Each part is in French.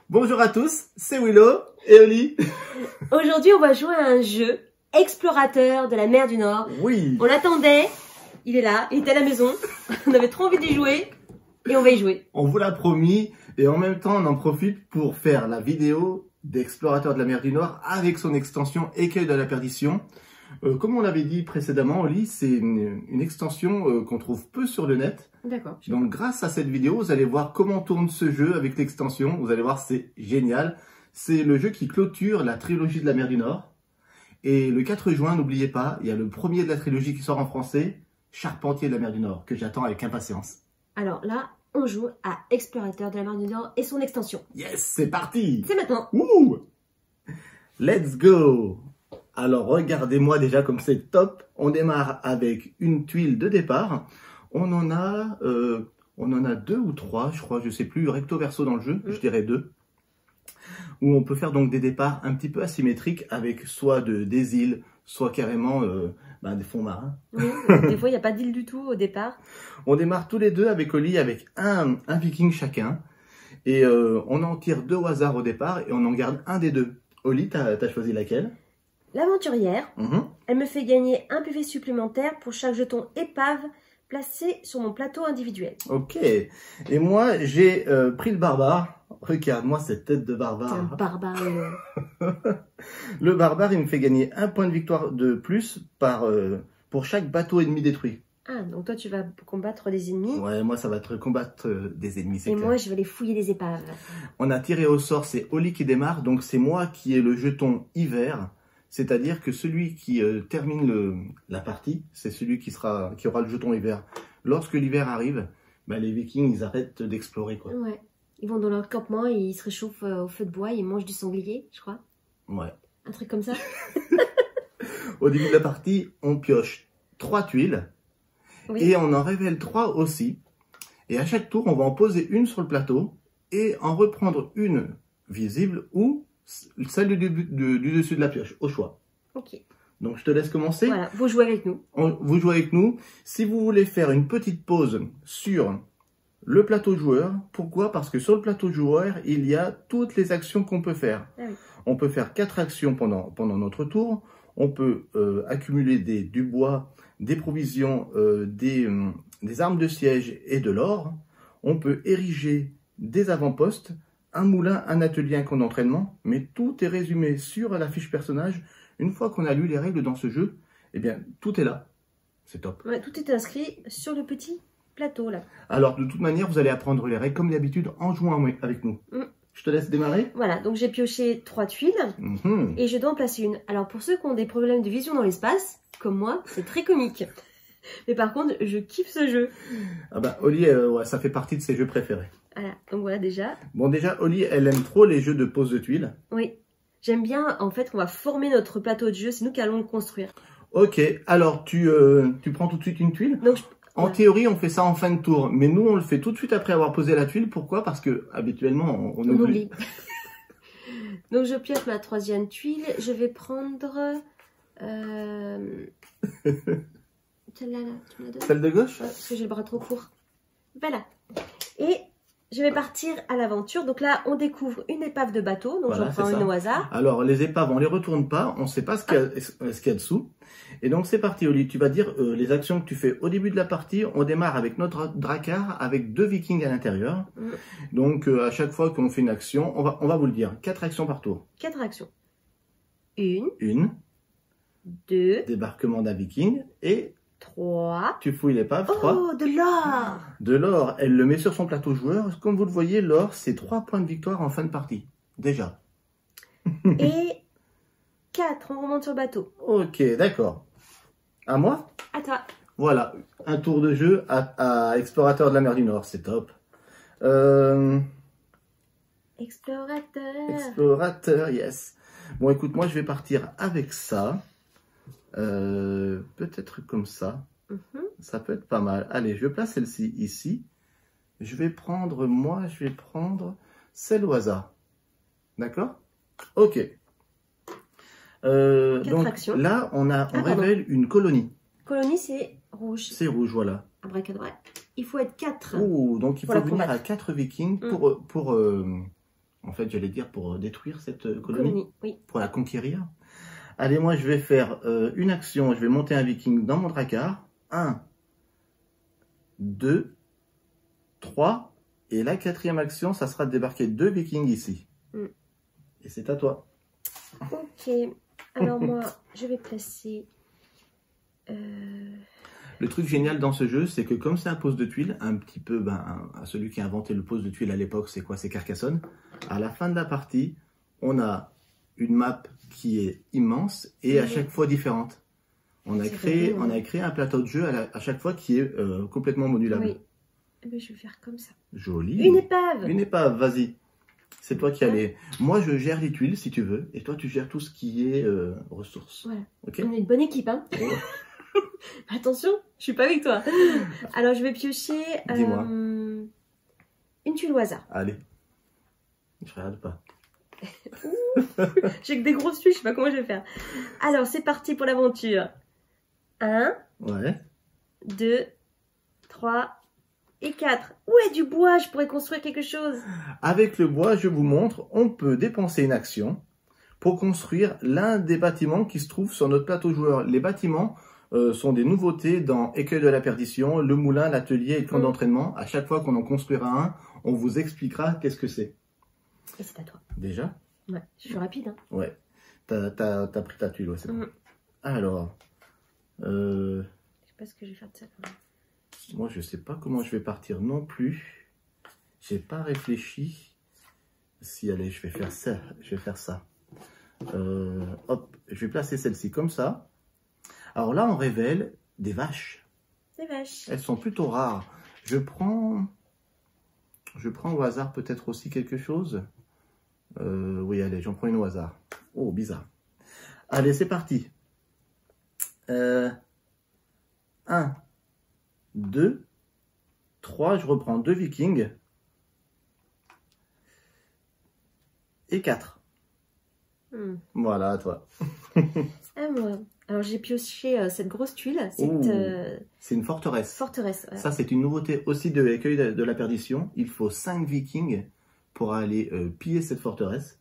Bonjour à tous, c'est Willow et Oli. Aujourd'hui, on va jouer à un jeu explorateur de la mer du Nord. Oui. On l'attendait, il est là, il était à la maison. On avait trop envie d'y jouer et on va y jouer. On vous l'a promis et en même temps on en profite pour faire la vidéo d'explorateur de la mer du Nord avec son extension Écueil de la perdition. Comme on l'avait dit précédemment, Oli, c'est une extension qu'on trouve peu sur le net. D'accord. Donc grâce à cette vidéo, vous allez voir comment tourne ce jeu avec l'extension. Vous allez voir, c'est génial. C'est le jeu qui clôture la trilogie de la mer du Nord. Et le 4 juin, n'oubliez pas, il y a le premier de la trilogie qui sort en français, Charpentier de la mer du Nord, que j'attends avec impatience. Alors là, on joue à explorateur de la mer du Nord et son extension. Yes, c'est parti. C'est maintenant. Wouh! Let's go! Alors regardez-moi déjà comme c'est top. On démarre avec une tuile de départ. On en a 2 ou 3, je crois, je sais plus, recto verso dans le jeu, je dirais 2. Où on peut faire donc des départs un petit peu asymétriques avec soit des îles, soit carrément des fonds marins. Oui, des fois, il n'y a pas d'île du tout au départ. On démarre tous les deux avec Oli avec un viking chacun. Et on en tire 2 au hasard au départ et on en garde un des 2. Oli, t'as choisi laquelle? L'aventurière, elle me fait gagner un PV supplémentaire pour chaque jeton épave placé sur mon plateau individuel. Ok. Et moi, j'ai pris le barbare. Regarde-moi cette tête de barbare. C'est un barbare. Le barbare, il me fait gagner 1 point de victoire de plus pour chaque bateau ennemi détruit. Ah, donc toi, tu vas combattre des ennemis. Ouais, moi, ça va te combattre des ennemis, c'est Et clair. moi, je vais aller fouiller les épaves. On a tiré au sort, c'est Oli qui démarre. Donc, c'est moi qui ai le jeton hiver. C'est-à-dire que celui qui termine la partie, c'est celui qui aura le jeton hiver. Lorsque l'hiver arrive, les Vikings, ils arrêtent d'explorer, quoi. Ouais. Ils vont dans leur campement et ils se réchauffent au feu de bois, ils mangent du sanglier, je crois. Ouais. Un truc comme ça. Au début de la partie, on pioche 3 tuiles. Oui. Et on en révèle 3 aussi. Et à chaque tour, on va en poser une sur le plateau et en reprendre une visible ou celle du dessus de la pioche, au choix. Ok. Donc, je te laisse commencer. Voilà, vous jouez avec nous. Vous jouez avec nous. Si vous voulez faire une petite pause sur le plateau joueur, pourquoi? Parce que sur le plateau joueur, il y a toutes les actions qu'on peut faire. Ah oui. On peut faire 4 actions pendant notre tour. On peut accumuler du bois, des provisions, des armes de siège et de l'or. On peut ériger des avant-postes, un moulin, un atelier, un camp d'entraînement. Mais tout est résumé sur la fiche personnage. Une fois qu'on a lu les règles dans ce jeu, eh bien, tout est là. C'est top. Ouais, tout est inscrit sur le petit plateau, là. Alors, de toute manière, vous allez apprendre les règles comme d'habitude en jouant avec nous. Je te laisse démarrer. Voilà, donc j'ai pioché 3 tuiles et je dois en placer une. Alors, pour ceux qui ont des problèmes de vision dans l'espace, comme moi, c'est très comique. Mais par contre, je kiffe ce jeu. Ah bah, Oli, ouais, ça fait partie de ses jeux préférés. Voilà, donc voilà déjà. Bon, déjà, Oli, elle aime trop les jeux de pose de tuiles. Oui. J'aime bien, en fait, qu'on va former notre plateau de jeu. C'est nous qui allons le construire. Ok, alors tu prends tout de suite une tuile. Donc, en théorie, on fait ça en fin de tour. Mais nous, on le fait tout de suite après avoir posé la tuile. Pourquoi? Parce que habituellement, on oublie. Donc, je pioche ma 3e tuile. Je vais prendre... Celle-là, là. Tu me la donnes? Celle de gauche? Ouais, parce que j'ai le bras trop court. Voilà. Et... je vais partir à l'aventure. Donc là, on découvre une épave de bateau. Donc voilà, j'en prends une au hasard. Alors, les épaves, on les retourne pas. On ne sait pas ce qu'il y a dessous. Et donc, c'est parti, Oli. Tu vas dire les actions que tu fais au début de la partie. On démarre avec notre drakkar avec 2 vikings à l'intérieur. Donc, à chaque fois qu'on fait une action, on va vous le dire. 4 actions par tour. 4 actions. Une. 2. Débarquement d'un viking. Et... 3. Tu fouilles l'épave. 3. Oh, de l'or! De l'or, elle le met sur son plateau joueur. Comme vous le voyez, l'or, c'est 3 points de victoire en fin de partie. Déjà. Et 4, on remonte sur le bateau. Ok, d'accord. À moi? À toi. Voilà, un tour de jeu à explorateur de la mer du Nord, c'est top. Explorateur. Explorateur, yes. Bon, écoute, moi, je vais partir avec ça. Peut-être comme ça. Ça peut être pas mal. Allez, je place celle-ci ici. Je vais prendre celle au hasard. D'accord? Ok. Donc actions. là, on révèle une colonie. Colonie, c'est rouge. C'est rouge, voilà. Il faut être 4. Oh, donc il faut venir à 4 vikings pour en En fait, j'allais dire pour détruire cette colonie. Oui. Pour la conquérir. Allez, moi, je vais faire une action. Je vais monter un viking dans mon drakkar. 1, 2, 3. Et la 4e action, ça sera de débarquer 2 vikings ici. Et c'est à toi. Ok. Alors moi, je vais placer... Le truc génial dans ce jeu, c'est que comme c'est un pose de tuiles, un petit peu, à celui qui a inventé le pose de tuiles à l'époque, c'est quoi? C'est Carcassonne. À la fin de la partie, on a une map qui est immense et à chaque fois différente. On a créé un plateau de jeu à chaque fois qui est complètement modulable. Oui. Mais je vais faire comme ça. Joli. Une épave. Une épave, vas-y. C'est toi qui allais. Moi, je gère les tuiles si tu veux, et toi, tu gères tout ce qui est ressources. Voilà. Okay. On est une bonne équipe, hein. Attention, je suis pas avec toi. Alors, je vais piocher une tuile au hasard. Allez. Je regarde pas. J'ai que des grosses tuiles, je sais pas comment je vais faire. Alors, c'est parti pour l'aventure. 1, 2, 3 et 4. Ouais, du bois, je pourrais construire quelque chose. Avec le bois, je vous montre, on peut dépenser une action pour construire l'un des bâtiments qui se trouvent sur notre plateau joueur. Les bâtiments sont des nouveautés dans Écueil de la Perdition, le moulin, l'atelier et le camp d'entraînement. À chaque fois qu'on en construira un, on vous expliquera qu'est-ce que c'est. Et c'est à toi. Déjà? Ouais, je suis rapide. Hein. Ouais. T'as pris ta tuile, ouais, c'est bon. Alors. Je sais pas ce que je vais faire de ça. Moi, je sais pas comment je vais partir non plus. J'ai pas réfléchi. Si, allez, je vais faire ça. Je vais faire ça. Hop, je vais placer celle-ci comme ça. Alors là, on révèle des vaches. Des vaches. Elles sont plutôt rares. Je prends au hasard peut-être aussi quelque chose. Oui, allez, j'en prends une au hasard. Oh, bizarre. Allez, c'est parti. 1, 2, 3. Je reprends 2 vikings. Et 4. Voilà, à toi. À moi. Alors, j'ai pioché cette grosse tuile. C'est une forteresse. Forteresse. Ouais. Ça, c'est une nouveauté aussi de Écueil de la Perdition. Il faut 5 vikings pour aller piller cette forteresse.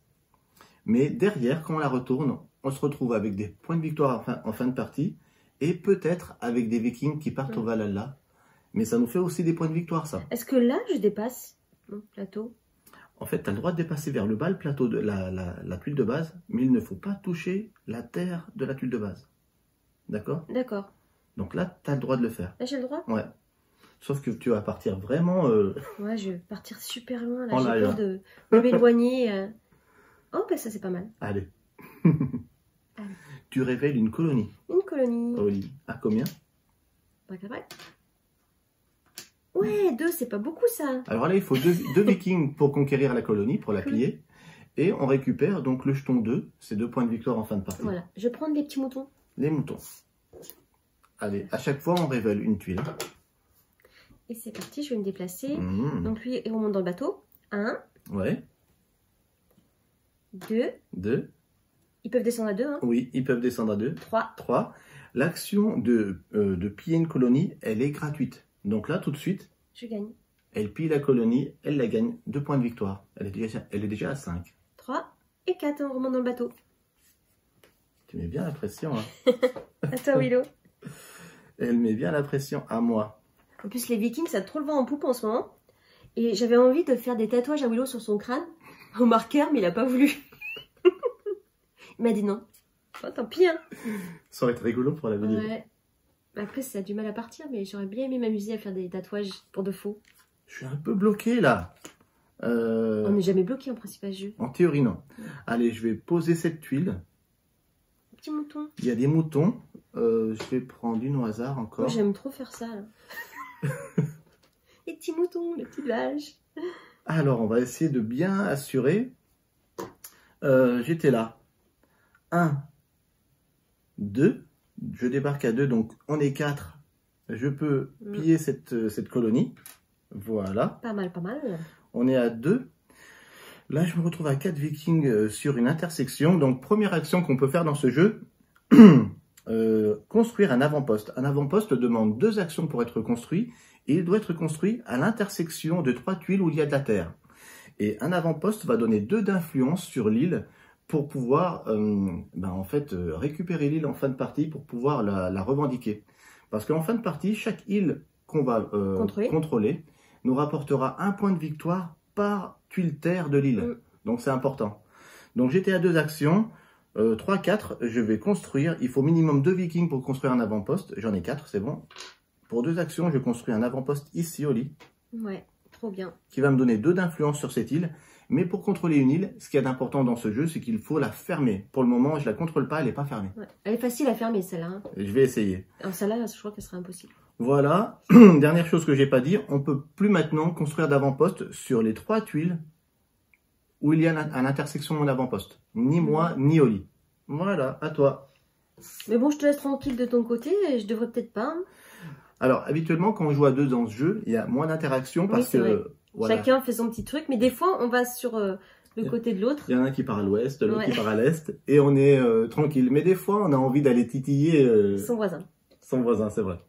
Mais derrière, quand on la retourne, on se retrouve avec des points de victoire en fin de partie. Et peut-être avec des vikings qui partent au Valhalla. Mais ça nous fait aussi des points de victoire, ça. Est-ce que là, je dépasse mon plateau? En fait, tu as le droit de dépasser vers le bas le plateau de la tuile de base, mais il ne faut pas toucher la terre de la tuile de base. D'accord? D'accord. Donc là, tu as le droit de le faire. Là, j'ai le droit? Ouais. Sauf que tu vas partir vraiment... Ouais, je vais partir super loin. Là, j'ai peur de m'éloigner. Oh, ben ça, c'est pas mal. Allez. Tu révèles une colonie. Une colonie. Oui. À combien? Ouais, 2, c'est pas beaucoup, ça. Alors là, il faut 2 vikings pour conquérir la colonie, pour la piller. Et on récupère donc le jeton 2. C'est 2 points de victoire en fin de partie. Voilà. Je vais prendre les petits moutons. Les moutons. Allez, à chaque fois, on révèle une tuile. Et c'est parti, je vais me déplacer. Donc lui, il remonte dans le bateau. 1. Ouais. 2. Ils peuvent descendre à 2. Hein. Oui, ils peuvent descendre à 2. 3. L'action de piller une colonie, elle est gratuite. Donc là, tout de suite, je gagne. Elle pille la colonie, elle la gagne. 2 points de victoire. Elle est déjà à 5. 3 et 4, on remonte dans le bateau. Tu mets bien la pression. Hein. À toi, Willow. Elle met bien la pression à moi. En plus, les Vikings, ça a trop le vent en poupe en ce moment. Et j'avais envie de faire des tatouages à Willow sur son crâne, au marqueur, mais il n'a pas voulu. Il m'a dit non. Oh, tant pis, hein. Ça aurait été rigolo pour la vidéo. Ouais. Après, ça a du mal à partir, mais j'aurais bien aimé m'amuser à faire des tatouages pour de faux. Je suis un peu bloqué, là. On n'est jamais bloqué en principe à ce jeu. En théorie, non. Ouais. Allez, je vais poser cette tuile. Petit mouton. Il y a des moutons. Je vais prendre une au hasard encore. Moi, j'aime trop faire ça, là. Les petits moutons, les petites vaches. Alors, on va essayer de bien assurer. J'étais là. 1, 2. Je débarque à 2, donc on est 4. Je peux piller cette colonie. Voilà. Pas mal, pas mal. On est à 2. Là, je me retrouve à 4 vikings sur une intersection. Donc, première action qu'on peut faire dans ce jeu, construire un avant-poste. Un avant-poste demande 2 actions pour être construit. Et il doit être construit à l'intersection de 3 tuiles où il y a de la terre. Et un avant-poste va donner 2 d'influence sur l'île pour pouvoir récupérer l'île en fin de partie pour pouvoir la revendiquer. Parce qu'en fin de partie, chaque île qu'on va contrôler nous rapportera 1 point de victoire par tuile terre de l'île. Donc c'est important. Donc j'étais à 2 actions. 3, 4, je vais construire. Il faut minimum 2 vikings pour construire un avant-poste. J'en ai 4, c'est bon. Pour 2 actions, je construis un avant-poste ici au lit. Ouais, trop bien. Qui va me donner 2 d'influence sur cette île. Mais pour contrôler une île, ce qui est important dans ce jeu, c'est qu'il faut la fermer. Pour le moment, je la contrôle pas, elle n'est pas fermée. Ouais. Elle est facile à fermer, celle-là. Hein. Je vais essayer. Alors celle-là, je crois qu'elle sera impossible. Voilà. Dernière chose que j'ai pas dit, on peut plus maintenant construire d'avant-poste sur les 3 tuiles où il y a à l'intersection de mon avant-poste. Ni moi, ni Oli. Voilà, à toi. Mais bon, je te laisse tranquille de ton côté, je devrais peut-être pas. Hein. Alors, habituellement, quand on joue à 2 dans ce jeu, il y a moins d'interaction parce que... Voilà. Chacun fait son petit truc, mais des fois, on va sur le côté de l'autre. Il y en a un qui part à l'ouest, l'autre qui part à l'est, et on est tranquille. Mais des fois, on a envie d'aller titiller... son voisin. Son voisin, c'est vrai.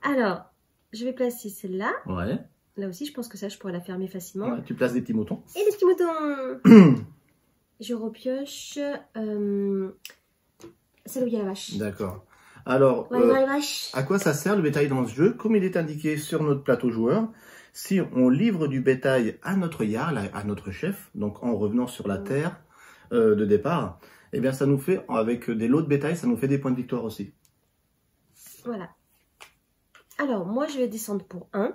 Alors, je vais placer celle-là. Ouais. Là aussi, je pense que ça, je pourrais la fermer facilement. Ouais, tu places des petits moutons. Et des petits moutons. Je repioche celle où il y a la vache. D'accord. Alors, à quoi ça sert le bétail dans ce jeu? Comme il est indiqué sur notre plateau joueur, si on livre du bétail à notre jarl, à notre chef, donc en revenant sur la terre de départ, eh bien ça nous fait, avec des lots de bétail, ça nous fait des points de victoire aussi. Voilà. Alors, moi, je vais descendre pour 1.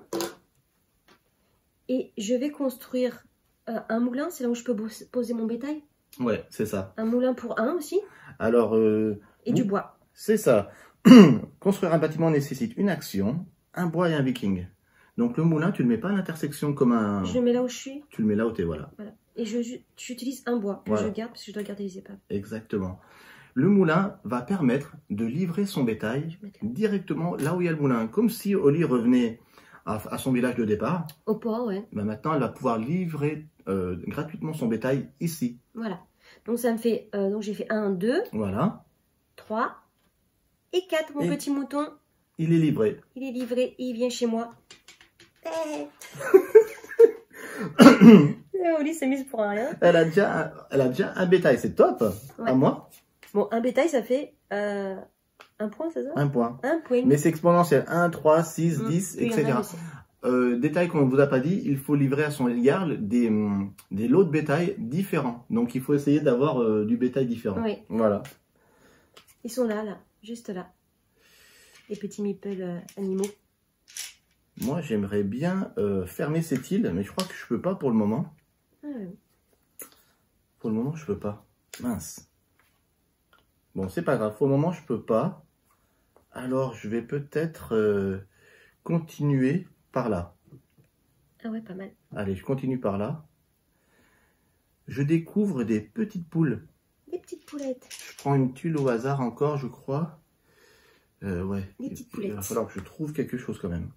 Et je vais construire un moulin, c'est là où je peux poser mon bétail. Ouais, c'est ça. Un moulin pour 1 aussi. Alors, et du bois. C'est ça. Construire un bâtiment nécessite une action, un bois et un viking. Donc le moulin, tu ne le mets pas à l'intersection comme un... Je le mets là où je suis. Tu le mets là où tu es, voilà. Et j'utilise un bois que je garde parce que je dois garder les épaves. Exactement. Le moulin va permettre de livrer son bétail directement là où il y a le moulin. Comme si Oli revenait à son village de départ. Au port, ouais. Ben maintenant, elle va pouvoir livrer gratuitement son bétail ici. Voilà. Donc ça me fait... donc j'ai fait 1, 2. Voilà. 3 et 4, mon petit mouton. Il est livré. Il est livré, il vient chez moi. Oli s'amuse pour rien. Elle a déjà un bétail, c'est top. À moi. Bon, un bétail, ça fait 1 point, c'est ça? 1 point. 1 point. Mais c'est exponentiel. 1, 3, 6, 10, etc. Détail qu'on ne vous a pas dit, il faut livrer à son jarl des lots de bétail différents. Donc il faut essayer d'avoir du bétail différent. Oui. Voilà. Ils sont là, juste là. Les petits meeples animaux. Moi, j'aimerais bien fermer cette île, mais je crois que je peux pas pour le moment. Pour le moment, je peux pas. Mince. Bon, c'est pas grave. Pour le moment, je peux pas. Alors, je vais peut-être continuer par là. Ah ouais, pas mal. Allez, je continue par là. Je découvre des petites poules. Des petites poulettes. Je prends une tuile au hasard encore, je crois. Ouais. Des petites poulettes. Il va falloir que je trouve quelque chose quand même.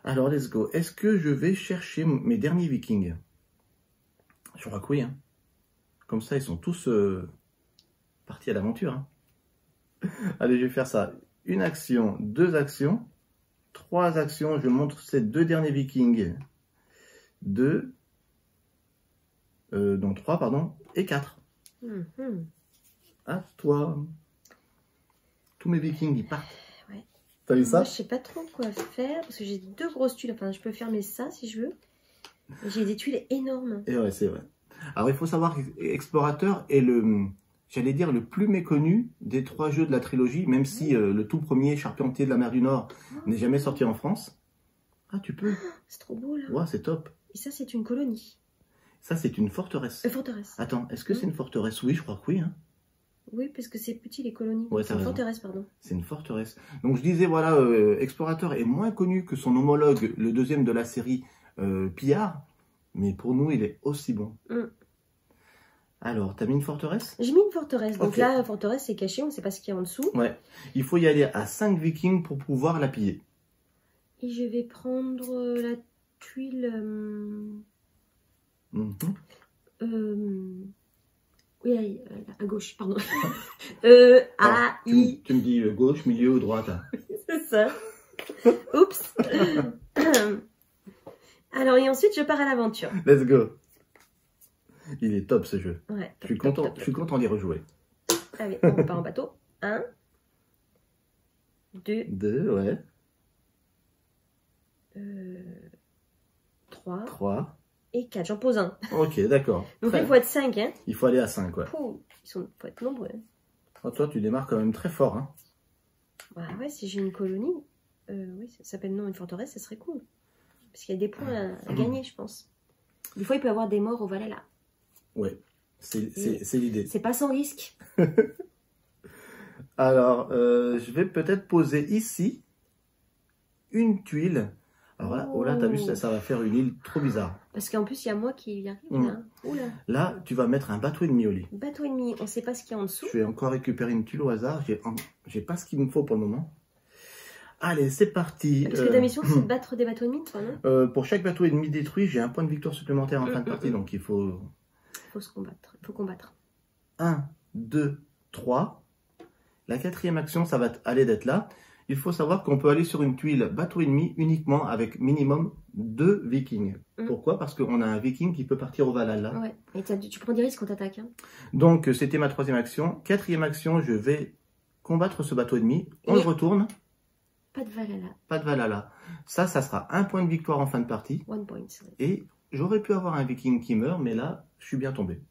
Alors, let's go. Est-ce que je vais chercher mes derniers vikings? Je crois que oui. Hein. Comme ça, ils sont tous partis à l'aventure. Hein. Allez, je vais faire ça. 1 action, 2 actions, 3 actions. Je montre ces 2 derniers vikings. 2. Donc 3, pardon. Et 4. À toi. Tous mes vikings, ils partent. Ouais. T'as vu ça? Moi, je sais pas trop quoi faire parce que j'ai 2 grosses tuiles. Enfin, je peux fermer ça si je veux. J'ai des tuiles énormes. Et ouais, c'est vrai. Alors, il faut savoir qu'Explorateur est j'allais dire, le plus méconnu des 3 jeux de la trilogie, même si le tout premier, Charpentier de la mer du Nord, n'est jamais sorti en France. Ah, tu peux. C'est trop beau, là. Ouais, c'est top. Et ça, c'est une colonie. Ça, c'est une forteresse. Forteresse. Attends, est-ce que c'est une forteresse? Oui, je crois que oui. Hein. Oui, parce que c'est petit, les colonies. Ouais, c'est une forteresse, pardon. C'est une forteresse. Donc, je disais, voilà, Explorateur est moins connu que son homologue, le 2e de la série, Pillard. Mais pour nous, il est aussi bon. Alors, t'as mis une forteresse? J'ai mis une forteresse. Donc là, la forteresse, c'est caché, on ne sait pas ce qu'il y a en dessous. Ouais. Il faut y aller à 5 vikings pour pouvoir la piller. Et je vais prendre la tuile... Oui, à gauche, pardon. A-I... Tu me dis gauche, milieu ou droite. Hein. C'est ça. Oups. Alors, et ensuite, je pars à l'aventure. Let's go. Il est top ce jeu. Ouais, je suis content d'y rejouer. Allez, on repart en bateau. 1, 2, 2, ouais. 3 et 4. J'en pose un. Ok, d'accord. Donc là, il faut être 5. Hein. Il faut aller à 5, ouais. Il faut être nombreux. Hein. Oh, toi, tu démarres quand même très fort. Hein. Bah ouais, si j'ai une colonie, oui, ça s'appelle non une forteresse, ça serait cool. Parce qu'il y a des points à gagner, je pense. Des fois, il peut y avoir des morts au Valhalla. Ouais, c'est l'idée. C'est pas sans risque. Alors, je vais peut-être poser ici une tuile. Alors là, oh là, t'as vu, ça va faire une île trop bizarre. Parce qu'en plus, il y a moi qui y arrive là. Oula. Là, tu vas mettre un bateau ennemi au lit. Bateau ennemi, on sait pas ce qu'il y a en dessous. Je vais encore récupérer une tuile au hasard. J'ai pas ce qu'il me faut pour le moment. Allez, c'est parti. Parce que ta mission, c'est de battre des bateaux ennemis, toi, non? Pour chaque bateau ennemi détruit, j'ai un point de victoire supplémentaire en fin de partie, donc il faut... Il faut se combattre. Il faut combattre. 1, 2, 3. La 4e action, ça va aller d'être là. Il faut savoir qu'on peut aller sur une tuile bateau ennemi uniquement avec minimum 2 vikings. Pourquoi? Parce qu'on a un viking qui peut partir au Valhalla. Ouais, et tu prends des risques quand t'attaques. Hein. Donc, c'était ma 3e action. 4e action, je vais combattre ce bateau ennemi. On le retourne. Pas de Valhalla. Pas de Valhalla. Ça sera un point de victoire en fin de partie. 1 point. Et j'aurais pu avoir un viking qui meurt, mais là, je suis bien tombé.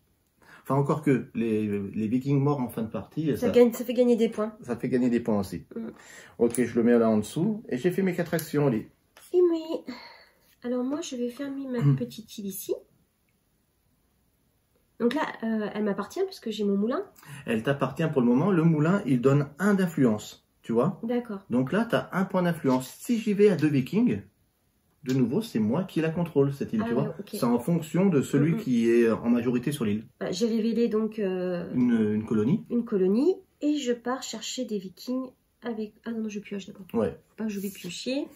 Enfin, encore que les vikings morts en fin de partie... Ça fait gagner des points. Ça fait gagner des points aussi. Ok, je le mets là en dessous. Et j'ai fait mes 4 actions, Oli. Et oui. Alors moi, je vais fermer ma petite île ici. Donc là, elle m'appartient parce que j'ai mon moulin. Elle t'appartient pour le moment. Le moulin, il donne 1 d'influence. Tu vois? D'accord. Donc là, tu as 1 point d'influence. Si j'y vais à 2 vikings... De nouveau, c'est moi qui la contrôle, cette île, tu vois. Okay. C'est en fonction de celui qui est en majorité sur l'île. J'ai révélé donc... une colonie. Une colonie. Et je pars chercher des vikings avec... Ah non, je pioche d'abord. Ouais. Faut pas que j'oublie de piocher.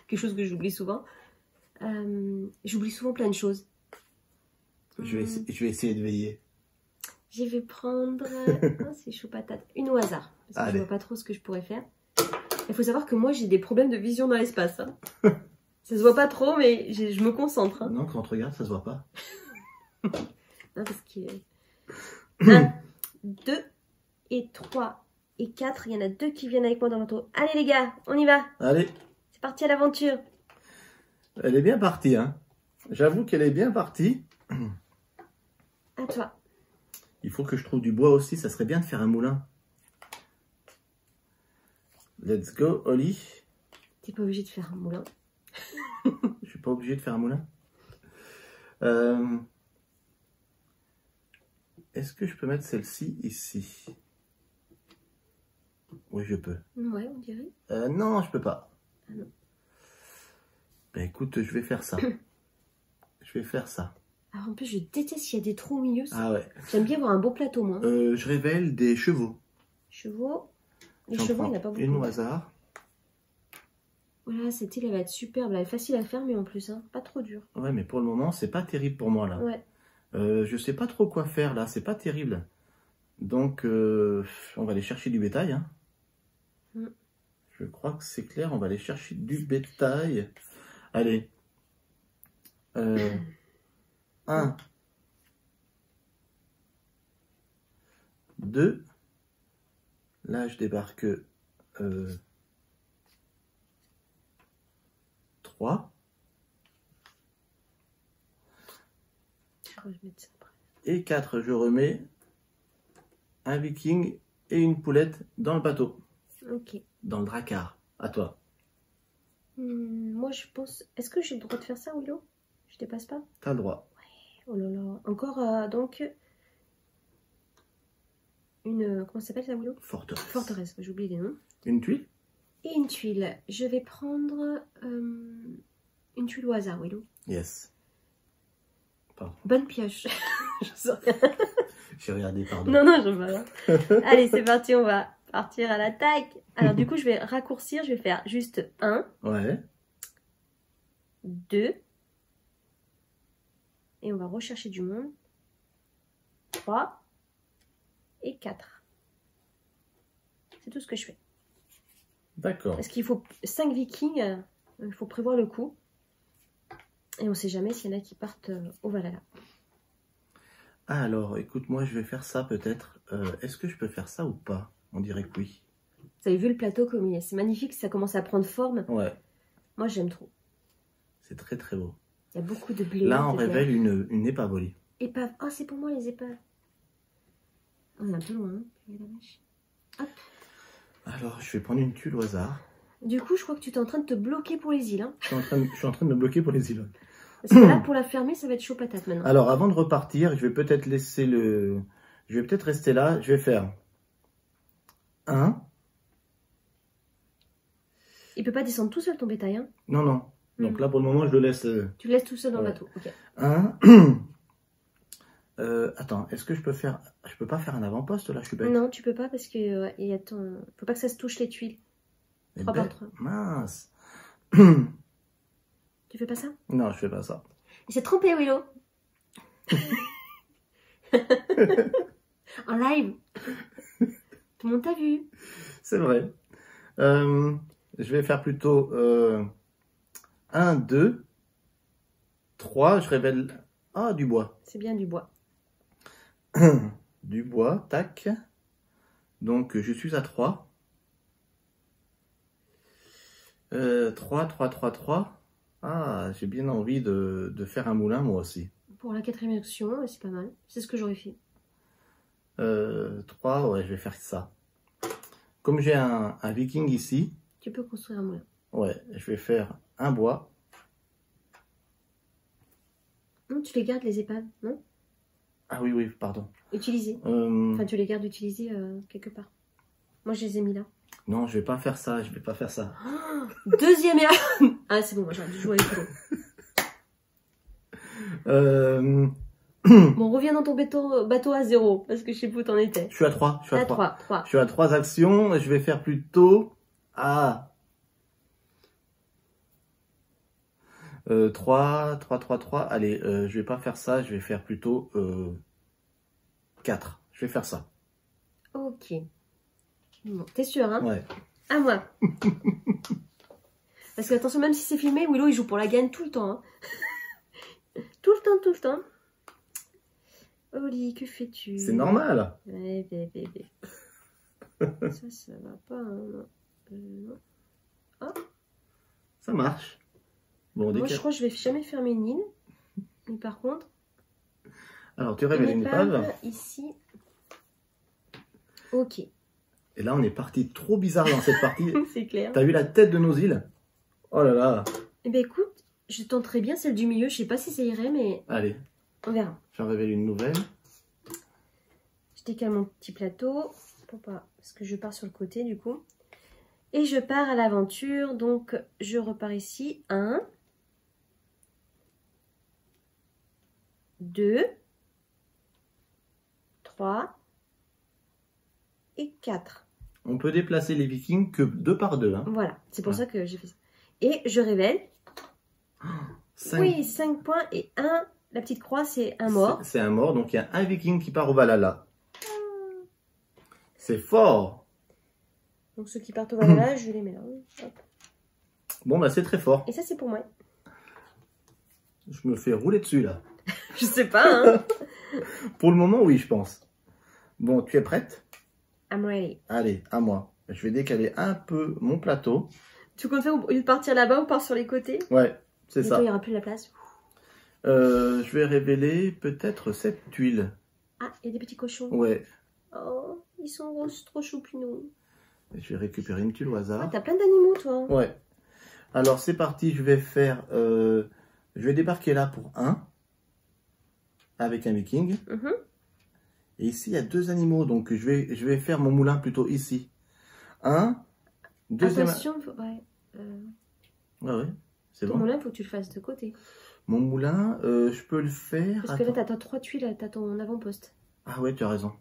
Quelque chose que j'oublie souvent. J'oublie souvent plein de choses. Je vais essayer de veiller. Je vais prendre... c'est chaud patate. Une au hasard. Parce que je vois pas trop ce que je pourrais faire. Il faut savoir que moi, j'ai des problèmes de vision dans l'espace. Hein. Ça se voit pas trop, mais je me concentre. Hein. Non, quand on te regarde, ça se voit pas. Non, parce qu'il est... 1, 2, et 3, et 4. Il y en a 2 qui viennent avec moi dans l'auto. Allez, les gars, on y va. Allez. C'est parti à l'aventure. Elle est bien partie, hein. J'avoue qu'elle est bien partie. À toi. Il faut que je trouve du bois aussi. Ça serait bien de faire un moulin. Let's go, Oli. T'es pas obligé de faire un moulin. Je suis pas obligé de faire un moulin. Est-ce que je peux mettre celle-ci ici? Oui, je peux. Ouais, on dirait. Non, je peux pas. Ah non. Ben écoute, je vais faire ça. Je vais faire ça. Alors en plus, je déteste s'il y a des trous au milieu. Ah ouais. J'aime bien avoir un beau plateau, moi. Je révèle des chevaux. Chevaux. Les chevaux, il n'y en a pas beaucoup. Une au hasard. Voilà, cette île, elle va être superbe. Elle est facile à fermer en plus, hein. Pas trop dur. Ouais, mais pour le moment, c'est pas terrible pour moi, là. Ouais. Je sais pas trop quoi faire, là. C'est pas terrible. Donc, on va aller chercher du bétail, hein. Je crois que c'est clair, on va aller chercher du bétail. Allez. 1. 2. Là, je débarque 3. Et 4, je remets un viking et une poulette dans le bateau. Ok. Dans le dracard. À toi. Moi, je pense... Est-ce que j'ai le droit de faire ça, Willow? Je dépasse pas? T'as le droit. Ouais. Oh là là. Encore, donc... Une... Comment ça s'appelle ça, Willow? Forteresse. Forteresse, j'ai oublié les noms. Une tuile? Et une tuile. Je vais prendre une tuile au hasard, Willow. Yes. Pardon. Bonne pioche. Je sais rien. J'ai regardé, pardon. Non, je sais pas. Allez, c'est parti, on va partir à l'attaque. Alors, du coup, je vais raccourcir. Je vais faire juste 1. Ouais. 2. Et on va rechercher du monde. 3. Et 4. C'est tout ce que je fais. D'accord. Parce qu'il faut 5 vikings. Il faut prévoir le coup. Et on ne sait jamais s'il y en a qui partent au Valhalla. Alors, écoute, moi, je vais faire ça peut-être. Est-ce que je peux faire ça ou pas? On dirait que oui. Vous avez vu le plateau comme il est? C'est magnifique, ça commence à prendre forme. Ouais. Moi, j'aime trop. C'est très très beau. Il y a beaucoup de blé. Là, on révèle une épave, Oli. Épave. Oh, c'est pour moi les épaves. On est un peu loin. Hop. Alors, je vais prendre une tuile au hasard. Du coup, je crois que tu es en train de te bloquer pour les îles. Hein. Je suis en train de me bloquer pour les îles. Parce que là, pour la fermer, ça va être chaud patate maintenant. Alors, avant de repartir, je vais peut-être laisser le... Je vais peut-être rester là. Je vais faire 1. Il peut pas descendre tout seul ton bétail, hein? Non, non. Donc là, pour le moment, je le laisse... Tu le laisses tout seul dans le bateau. Ok. 1. Attends, est-ce que je peux faire... Je peux pas faire un avant-poste, là, je suis bête. Non, tu peux pas parce que il y a ton... faut pas que ça se touche les tuiles. 3 par 3. Mince. Tu fais pas ça? Non, je fais pas ça. Il s'est trompé, Willow. En live. Tout le monde t'a vu. C'est vrai. Je vais faire plutôt 1, 2, 3. Je révèle... Ah, du bois. C'est bien du bois. Du bois, tac. Donc, je suis à 3. 3, 3, 3, 3. Ah, j'ai bien envie de faire un moulin, moi aussi. Pour la 4e action, c'est pas mal. C'est ce que j'aurais fait. 3, ouais, je vais faire ça. Comme j'ai un viking ici... Tu peux construire un moulin. Ouais, je vais faire un bois. Non, tu les gardes, les épaves, non? Ah oui, oui, pardon. Utiliser. Enfin, tu les gardes utilisés quelque part. Moi, je les ai mis là. Non, je vais pas faire ça, je vais pas faire ça. Oh, 2e et... Ah, c'est bon, moi, j'ai dû jouer avec l'eau. Bon, reviens dans ton bateau à 0, parce que je sais pas où t'en étais. Je suis à 3. Je suis à 3. Je suis à 3 actions, je vais faire plutôt... Ah 3, 3, 3, 3. Allez, je vais pas faire ça, je vais faire plutôt 4. Je vais faire ça. Ok. Bon, t'es sûr, hein? Ouais. À moi. Parce que attention, même si c'est filmé, Willow il joue pour la gagne tout le temps. Hein. Tout le temps. Oli, que fais-tu? C'est normal. Ouais, bébé. Ça va pas. Hein. Non. Oh. Ça marche. Bon, moi, je crois que je vais jamais fermer une île. Mais par contre... Alors, tu révèles une épave. Ici. Ok. Et là, on est parti trop bizarre dans cette partie. C'est clair. T'as vu la tête de nos îles? Oh là là. Eh ben écoute, je tenterai bien celle du milieu. Je sais pas si ça irait, mais... Allez. On verra. J'en révèle une nouvelle. Je décale mon petit plateau. Parce que je pars sur le côté, du coup. Et je pars à l'aventure. Donc, je repars ici. 1. 2. 3. Et 4. On peut déplacer les vikings que 2 par 2. Hein. Voilà, c'est pour ça que j'ai fait ça. Et je révèle. 5. Oui, 5 points et 1. La petite croix, c'est un mort. C'est un mort, donc il y a un viking qui part au Valhalla. C'est fort. Donc ceux qui partent au Valhalla, je les mets là. Hop. Bon, bah c'est très fort. Et ça, c'est pour moi. Je me fais rouler dessus, là. Je sais pas, hein. Pour le moment, oui, je pense. Bon, tu es prête? I'm ready. Allez, à moi. Je vais décaler un peu mon plateau. Tu comptes faire au lieu de partir là-bas, on part sur les côtés? Ouais, c'est ça. Il n'y aura plus la place. Je vais révéler peut-être cette tuile. Ah, il y a des petits cochons. Ouais. Oh, ils sont roses, trop choupinous. Je vais récupérer une tuile au hasard. Ah, t'as plein d'animaux, toi. Ouais. Alors, c'est parti. Je vais faire... je vais débarquer là pour 1. Avec un viking. Et ici, il y a 2 animaux. Donc, je vais faire mon moulin plutôt ici. 1. Deuxième... Attention, ouais. Ouais, c'est bon. Ton moulin, il faut que tu le fasses de côté. Mon moulin, je peux le faire... Parce que là, t'as 3 tuiles, t'as ton avant-poste. Ah ouais, tu as raison.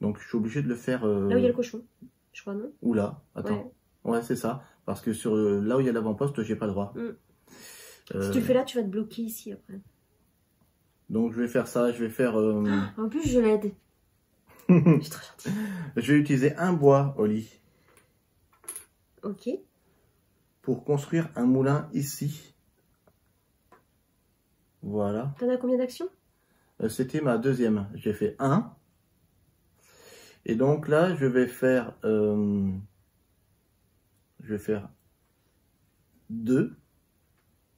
Donc, je suis obligé de le faire... Là où il y a le cochon, je crois, non? Oula, attends. Ouais, c'est ça. Parce que sur là où il y a l'avant-poste, j'ai pas le droit. Si tu le fais là, tu vas te bloquer ici après. Donc, je vais faire ça. Je vais faire... En plus, je l'aide. Je suis très gentille. Je vais utiliser un bois, Oli. Ok. Pour construire un moulin ici. Voilà. T'en as combien d'actions? C'était ma deuxième. J'ai fait 1. Et donc là, je vais faire 2.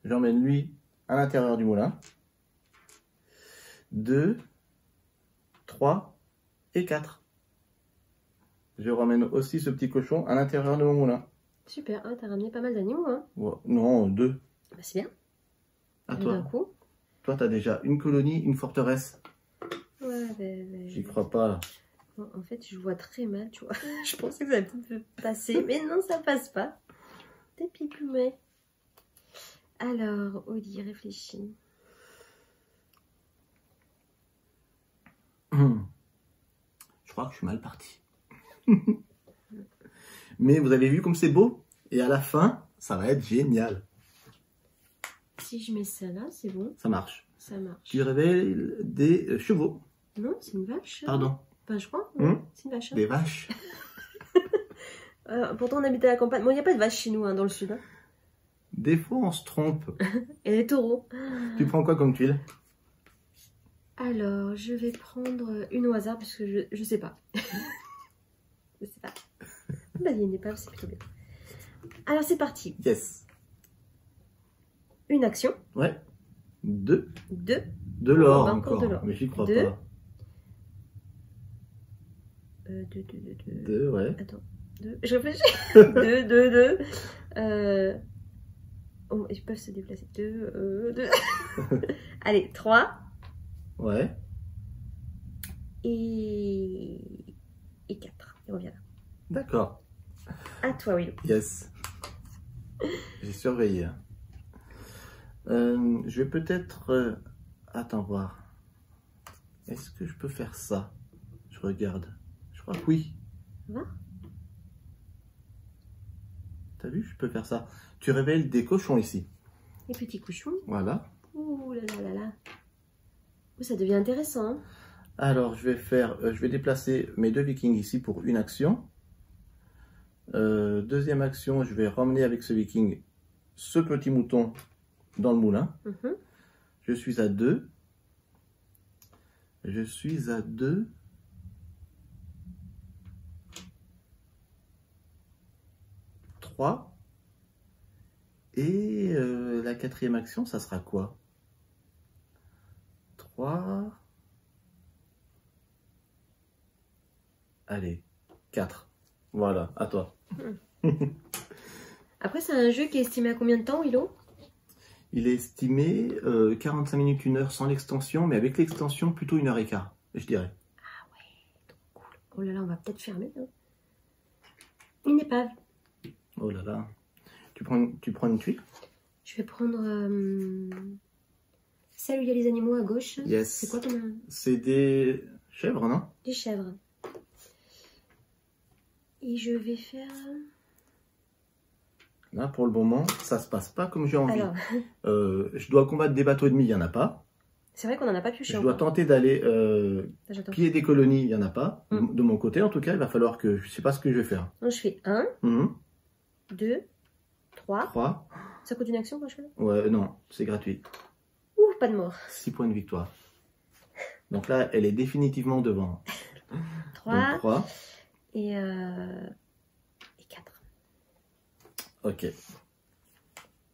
J'emmène lui à l'intérieur du moulin. 2, 3 et 4. Je ramène aussi ce petit cochon à l'intérieur de mon moulin. Super, t'as ramené pas mal d'animaux, hein? Ouais, non, 2. Bah, c'est bien. À toi. D'un coup. Toi, t'as déjà une colonie, une forteresse. Ouais, mais... J'y crois pas. En fait, je vois très mal, tu vois. Je pensais que ça pouvait passer, mais non, ça passe pas. T'es pipoumet. Alors, Oli, réfléchis. Je crois que je suis mal parti. Mais vous avez vu comme c'est beau? Et à la fin, ça va être génial. Si je mets ça là, c'est bon. Ça marche. Ça marche. Tu révèles des chevaux. Non, c'est une vache. Pardon. Pas, je crois. C'est une vache. Des vaches. Pourtant, on habite à la campagne. Bon, il n'y a pas de vaches chez nous, hein, dans le sud. Hein. Des fois, on se trompe. Et les taureaux. Tu prends quoi comme tuile? Alors, je vais prendre une au hasard, parce que je sais pas. Je sais pas. Bah, il y a une épave, c'est plutôt bien. Alors, c'est parti. Yes. Une action. Ouais. 2. 2. De l'or encore encore. de l'or. Mais j'y crois 2. pas. 2, ouais. Attends. 2. Je réfléchis. 2. Oh, ils peuvent se déplacer. 2. Allez, 3. Ouais. Et 4. Et on revient là. D'accord. À toi, Willow. Yes. J'ai surveillé. Je vais peut-être... Attends, voir. Est-ce que je peux faire ça? Je regarde. Je crois que oui. Va. T'as vu? Je peux faire ça. Tu révèles des cochons ici. Les petits cochons. Voilà. Ouh là là là là. Oh, ça devient intéressant. Hein. Alors, je vais déplacer mes 2 vikings ici pour une action. Deuxième action, je vais ramener avec ce viking ce petit mouton dans le moulin. Je suis à 2. Je suis à 2. Et la 4e action, ça sera quoi? 3. Allez, 4. Voilà, à toi. Après, c'est un jeu qui est estimé à combien de temps, Willow? Il est estimé 45 minutes, 1 heure sans l'extension, mais avec l'extension, plutôt 1h15, je dirais. Ah ouais, cool. Oh là là, on va peut-être fermer. Hein. Une épave. Oh là là. Tu prends une tuile? Je vais prendre celle où il y a les animaux à gauche. Yes. C'est quoi ton... C'est des chèvres, non? Des chèvres. Et je vais faire... Là, pour le moment, ça se passe pas comme j'ai envie. Alors... je dois combattre des bateaux ennemis, il n'y en a pas. C'est vrai qu'on n'en a pas pioché. Je dois tenter d'aller piller des colonies, il n'y en a pas. De mon côté, en tout cas, il va falloir que... Je sais pas ce que je vais faire. Donc, je fais 1, 2, 3. Ça coûte une action, moi, je fais? Ouais, non, c'est gratuit. Ouh, pas de mort. 6 points de victoire. Donc là, elle est définitivement devant. 3. Donc, 3. Et 4. Ok.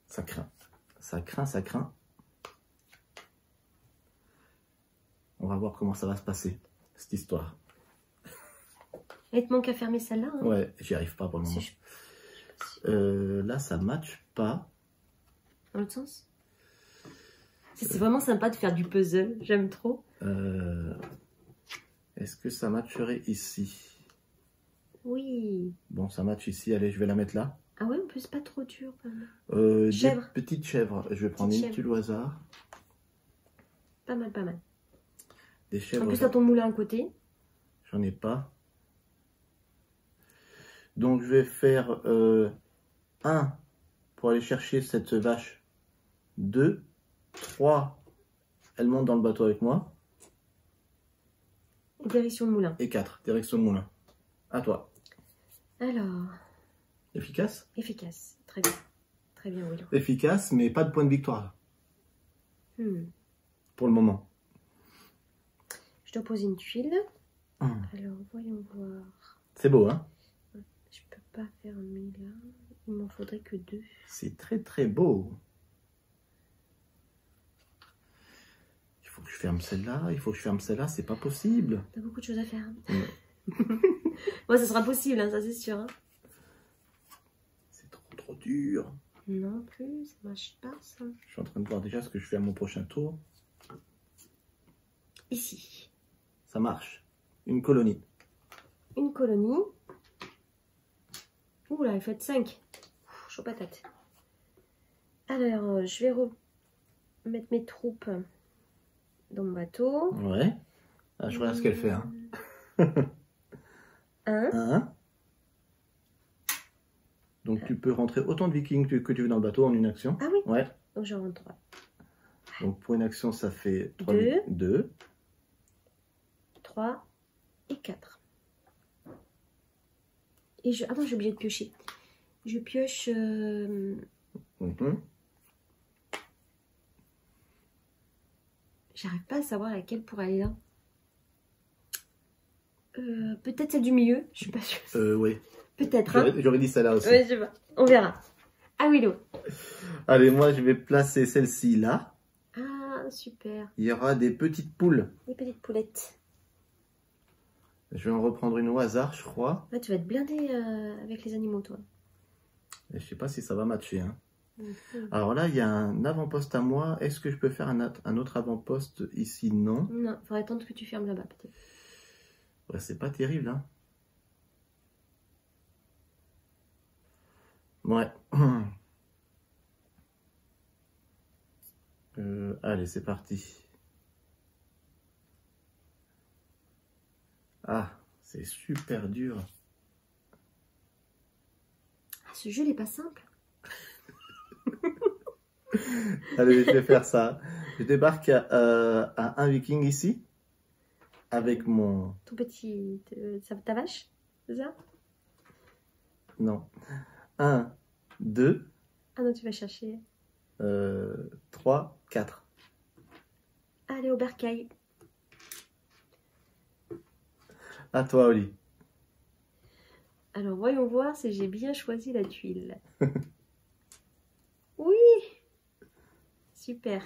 Ça craint. Ça craint, ça craint. On va voir comment ça va se passer, cette histoire. Et il te manque à fermer celle-là. Hein. Ouais, j'y arrive pas pour le moment. Là, ça matche pas. Dans l'autre sens? C'est vraiment sympa de faire du puzzle. J'aime trop. Est-ce que ça matcherait ici? Oui. Bon, ça match ici. Allez, je vais la mettre là. Ah ouais, en plus, pas trop dur. Des petites chèvres. Je vais prendre une tuile au hasard. Pas mal, pas mal. Des chèvres. En plus, t'as ton moulin à côté. J'en ai pas. Donc, je vais faire 1 pour aller chercher cette vache. 2, 3. Elle monte dans le bateau avec moi. Direction le moulin. Et 4, direction le moulin. À toi. Alors. Efficace? Efficace. Très bien. Très bien, Willow. Efficace, mais pas de point de victoire. Pour le moment. dois poser une tuile. Alors, voyons voir. C'est beau, hein? Je peux pas faire mieux là. Il m'en faudrait que 2. C'est très très beau. Il faut que je ferme celle-là, il faut que je ferme celle-là, c'est pas possible. T'as beaucoup de choses à faire. Moi, ça sera possible, hein, ça c'est sûr. Hein. C'est trop dur. Non plus, ça marche pas ça. Je suis en train de voir déjà ce que je fais à mon prochain tour. Ici. Ça marche. Une colonie. Une colonie. Ouh là, il faut être 5. Chaud patate. Alors, je vais mettre mes troupes dans mon bateau. Ouais. Ah, je regarde ce qu'elle fait. Hein. 1. Donc tu peux rentrer autant de vikings que tu veux dans le bateau en une action. Ah oui. Ouais. Donc je rentre 3. Donc pour une action, ça fait 3, 2, 3 et 4. Et je... Attends, j'ai oublié de piocher. Je pioche... J'arrive pas à savoir laquelle pour aller là. Peut-être celle du milieu, je suis pas sûre. Oui. Peut-être. Hein. J'aurais dit celle-là aussi. Ouais, je sais pas. On verra. Ah oui, l'eau. Allez, moi je vais placer celle-ci là. Ah, super. Il y aura des petites poules. Des petites poulettes. Je vais en reprendre une au hasard, je crois. Ouais, tu vas être blindé avec les animaux, toi. Et je sais pas si ça va matcher. Hein. Alors là, il y a un avant-poste à moi. Est-ce que je peux faire un autre avant-poste ici? Non. Non, il faudrait attendre que tu fermes là-bas, peut-être. Ouais, c'est pas terrible, hein. Ouais. Allez, c'est parti. Ah, c'est super dur. Ah, ce jeu n'est pas simple. Allez, je vais faire ça. Je débarque à un viking ici. Avec mon... Ton petit... ta vache, c'est ça? Non. 1, 2. Ah non, tu vas chercher. 3, 4. Allez, au bercail. À toi, Oli. Alors, voyons voir si j'ai bien choisi la tuile. Oui. Super.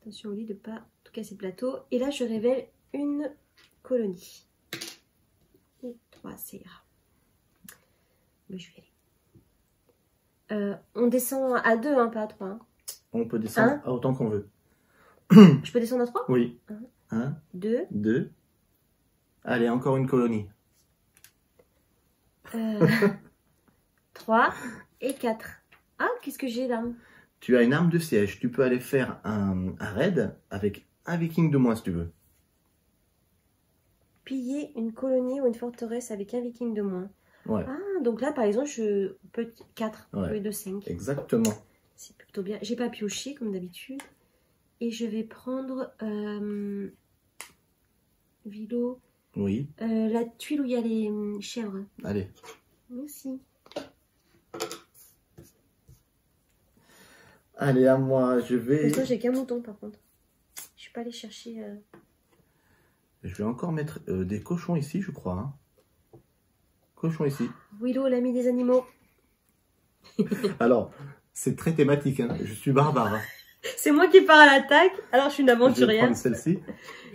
Attention, Oli, de pas tout casser le plateau. Et là, je révèle une colonie. Et 3, ça ira. Mais je vais aller. On descend à 2, hein, pas à 3. Hein. On peut descendre à autant qu'on veut. Je peux descendre à 3? Oui. 1, 2. Allez, encore une colonie. 3 et 4. Ah, qu'est-ce que j'ai là? Tu as une arme de siège. Tu peux aller faire un raid avec un viking de moins si tu veux. Piller une colonie ou une forteresse avec un viking de moins. Ouais. Ah, donc là, par exemple, je peux 4 au lieu de 5. Exactement. C'est plutôt bien. J'ai pas pioché comme d'habitude. Et je vais prendre Vilo. Oui. La tuile où il y a les chèvres. Allez. Merci. Allez, à moi, je vais... Toi, j'ai qu'un mouton par contre. Je suis pas allée chercher... Je vais encore mettre des cochons ici, je crois. Hein. Cochons ici. Willow, l'ami des animaux. Alors, c'est très thématique. Hein. Je suis barbare. Hein. C'est moi qui pars à l'attaque, alors je suis une Je vais aventurière. prendre celle-ci.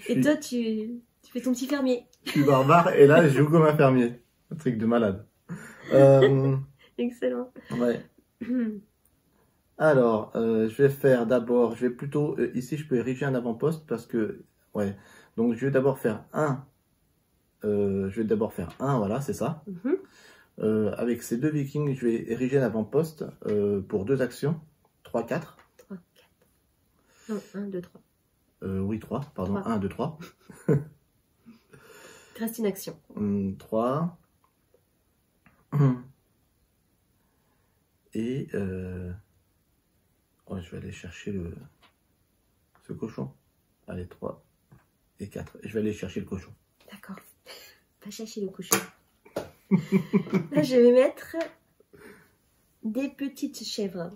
Et toi, tu fais ton petit fermier. Je suis barbare et là, je joue comme un fermier. Un truc de malade. Excellent. Ouais. Alors, je vais faire d'abord, je vais plutôt, ici je peux ériger un avant-poste parce que, ouais, donc je vais d'abord faire un, voilà, c'est ça. Avec ces deux vikings, je vais ériger un avant-poste pour 2 actions, 3, 4. 3, 4. Non, 1, 2, 3. Oui, 3, pardon, 1, 2, 3. Il te reste une action. 3. Et... ouais, je vais aller chercher ce cochon. Allez, 3 et 4. Je vais aller chercher le cochon. D'accord. Va chercher le cochon. Là, je vais mettre des petites chèvres.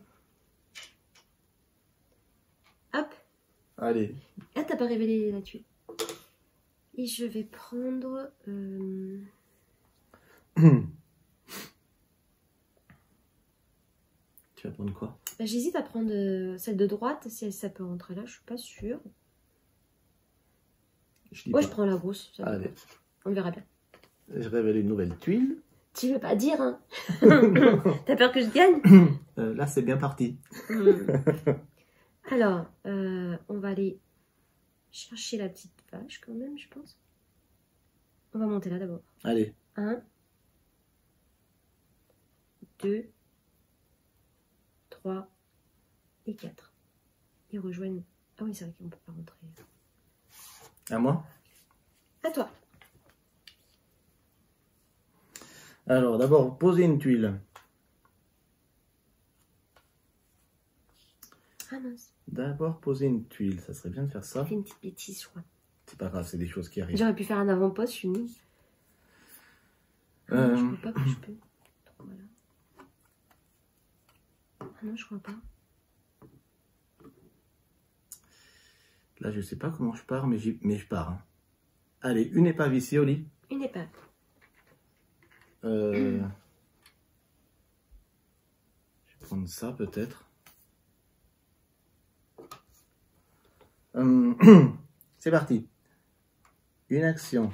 Hop. Allez. Ah, t'as pas révélé la tuile. Et je vais prendre... Tu vas prendre quoi? Bah, j'hésite à prendre celle de droite, si ça peut rentrer là, je suis pas sûre. Je prends la grosse. Allez. On verra bien. Je révèle une nouvelle tuile. Tu veux pas dire, hein? T'as peur que je gagne? Là, c'est bien parti. Alors, on va aller chercher la petite vache quand même, je pense. On va monter là d'abord. Allez. 1, 2, 3 et 4. Ils rejoignent. Ah oui, c'est vrai qu'on peut pas rentrer. À moi? À toi. Alors, d'abord, poser une tuile. Ah mince. D'abord, poser une tuile. Ça serait bien de faire ça. J'ai fait une petite bêtise, je crois. C'est pas grave, c'est des choses qui arrivent. J'aurais pu faire un avant-poste, je suis nulle. Ah non, je crois pas que je peux. Voilà. Ah non, je crois pas. Là, je sais pas comment je pars, mais je pars. Hein. Allez, une épave ici, Oli. Une épave. Je vais prendre ça, peut-être. C'est parti. Une action.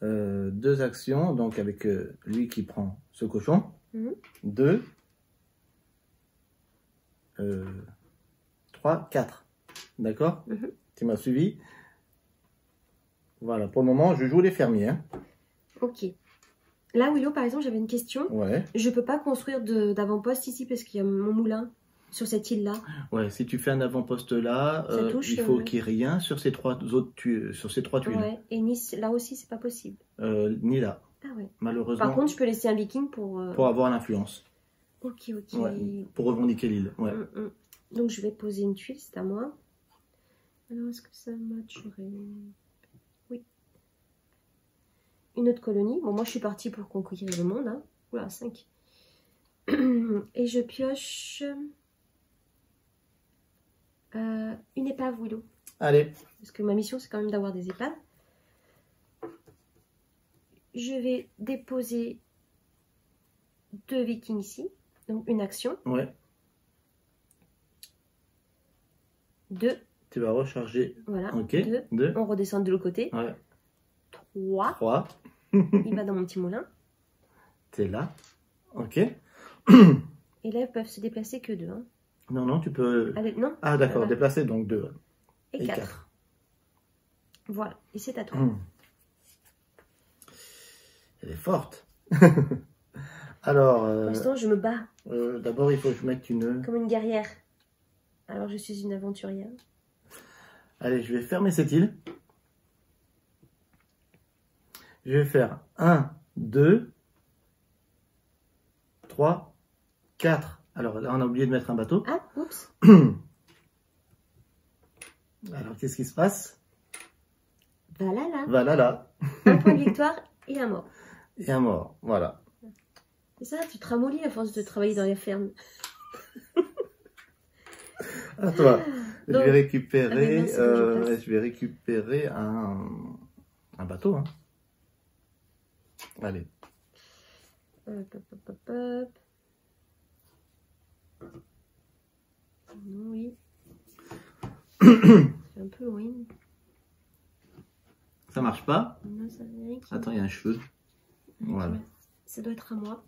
2 actions, donc avec lui qui prend ce cochon. 2, 3, 4. D'accord? Tu m'as suivi? Voilà, pour le moment, je joue les fermiers. Hein. Ok. Là, Willow, par exemple, j'avais une question. Ouais. Je peux pas construire d'avant-poste ici parce qu'il y a mon moulin sur cette île-là. Ouais, si tu fais un avant-poste là, il faut qu'il n'y ait rien sur ces 3 tuiles. Ouais, et Nice, là aussi, c'est pas possible. Ni là. Ah ouais. Malheureusement. Par contre, je peux laisser un viking pour avoir l'influence. Ok, ok. Ouais, pour revendiquer l'île. Ouais. Donc, je vais poser une tuile, c'est à moi. Alors, est-ce que ça matcherait? Oui. Une autre colonie. Bon, moi, je suis partie pour conquérir le monde. Hein. Oula, 5. Et je pioche... une épave, Willow. Allez. Parce que ma mission, c'est quand même d'avoir des épaves. Je vais déposer 2 vikings ici. Donc, une action. Ouais. 2. Tu vas recharger. Voilà. Ok. 2. On redescend de l'autre côté. Ouais. 3. 3. Il va dans mon petit moulin. T'es là. Ok. Et là, ils peuvent se déplacer que 2. Hein. Non, non, tu peux... Allez, non. Ah, d'accord, déplacer, donc 2. Et 4. Voilà, et c'est à toi. Elle est forte. Alors... Pour l'instant, je me bats. D'abord, il faut que je mette une... Comme une guerrière. Alors, je suis une aventurière. Allez, je vais fermer cette île. Je vais faire 1, 2, 3, 4. Alors là, on a oublié de mettre un bateau. Ah, oups. Alors, qu'est-ce qui se passe? Voilà. Voilà. Un point de victoire et un mort. Et un mort, voilà. Et ça, tu te ramollis à force de travailler dans les fermes. À toi. Donc, je vais récupérer, merci, je vais récupérer un bateau. Hein. Allez. Hop. Oui. C'est un peu loin. Ça marche pas? Non, ça veut rien qui... Attends, il y a un cheveu. Voilà. Ça doit être à moi.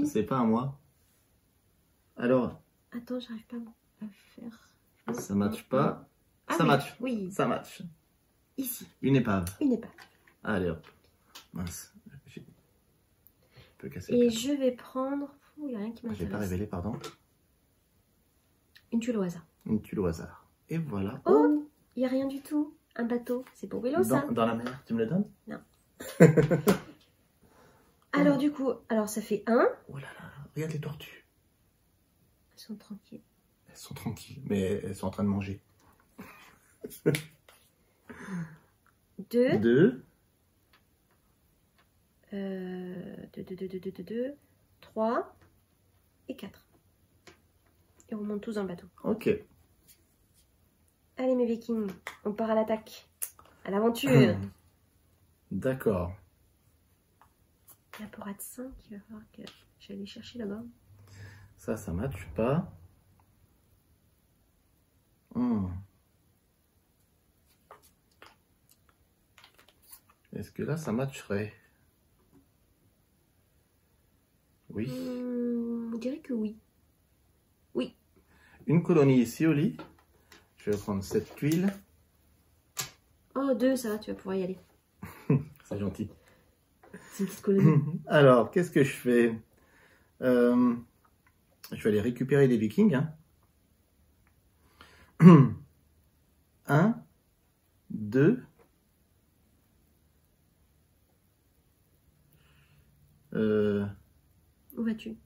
C'est pas à moi. Alors. Attends, j'arrive pas à faire. Ça matche pas. Ah, ça oui. matche. Oui. Ça matche. Ici. Une épave. Une épave. Allez hop. Mince. Je peux casser. Et je vais prendre. Il n'y a rien qui m'intéresse. Je vais pas révéler, pardon. Une tuile au hasard. Une tuile au hasard. Et voilà. Oh, il n'y a rien du tout. Un bateau. C'est pour Willow, ça. Dans la mer, tu me le donnes? Non. Alors, du coup, ça fait 1. Oh là là, regarde les tortues. Elles sont tranquilles. Elles sont tranquilles, mais elles sont en train de manger. 2. 2. 2, 3 et 4. Et on monte tous dans le bateau. Ok. Allez mes Vikings, on part à l'attaque. À l'aventure. D'accord. Là pour être 5, il va falloir que j'aille chercher là-bas. Ça matche pas. Est-ce que là, ça matcherait? Oui. On dirait que oui. Oui. Une colonie ici au lit. Je vais prendre cette tuile. Oh, 2, ça va, tu vas pouvoir y aller. C'est gentil. C'est une petite colonie. Alors, qu'est-ce que je fais? Je vais aller récupérer des Vikings. 1, 2. Où vas-tu?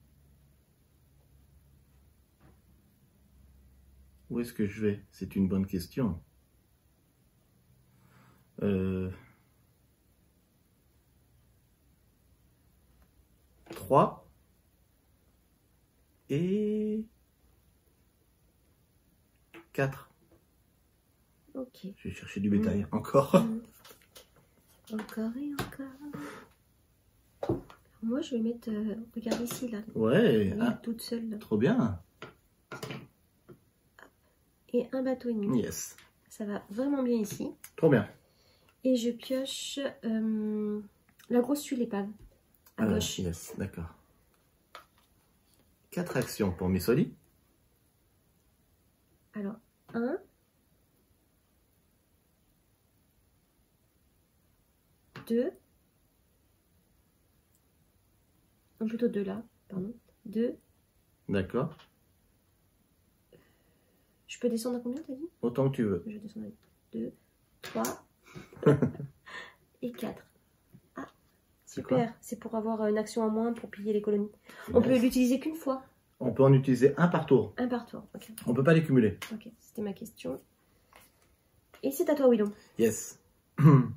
Où est-ce que je vais? C'est une bonne question. 3 et 4. Ok. Je vais chercher du bétail. Encore. Encore et encore. Moi, je vais mettre... regarde ici, là. Ouais. Oui, toute seule. Là. Trop bien. Et un bateau et demi. Yes. Ça va vraiment bien ici. Trop bien. Et je pioche la grosse tuile épave. À gauche. Yes, d'accord. 4 actions pour Missoli. Alors, 1. 2. Non, plutôt 2 là, pardon. 2. D'accord. Je peux descendre à combien, t'as dit? Autant que tu veux. Je descends à 2, 3 et 4. Ah, super. C'est pour avoir une action en moins pour piller les colonies. On peut l'utiliser qu'une fois. On peut en utiliser un par tour. Un par tour, ok. On peut pas les cumuler. Ok, c'était ma question. Et c'est à toi, Willow. Yes.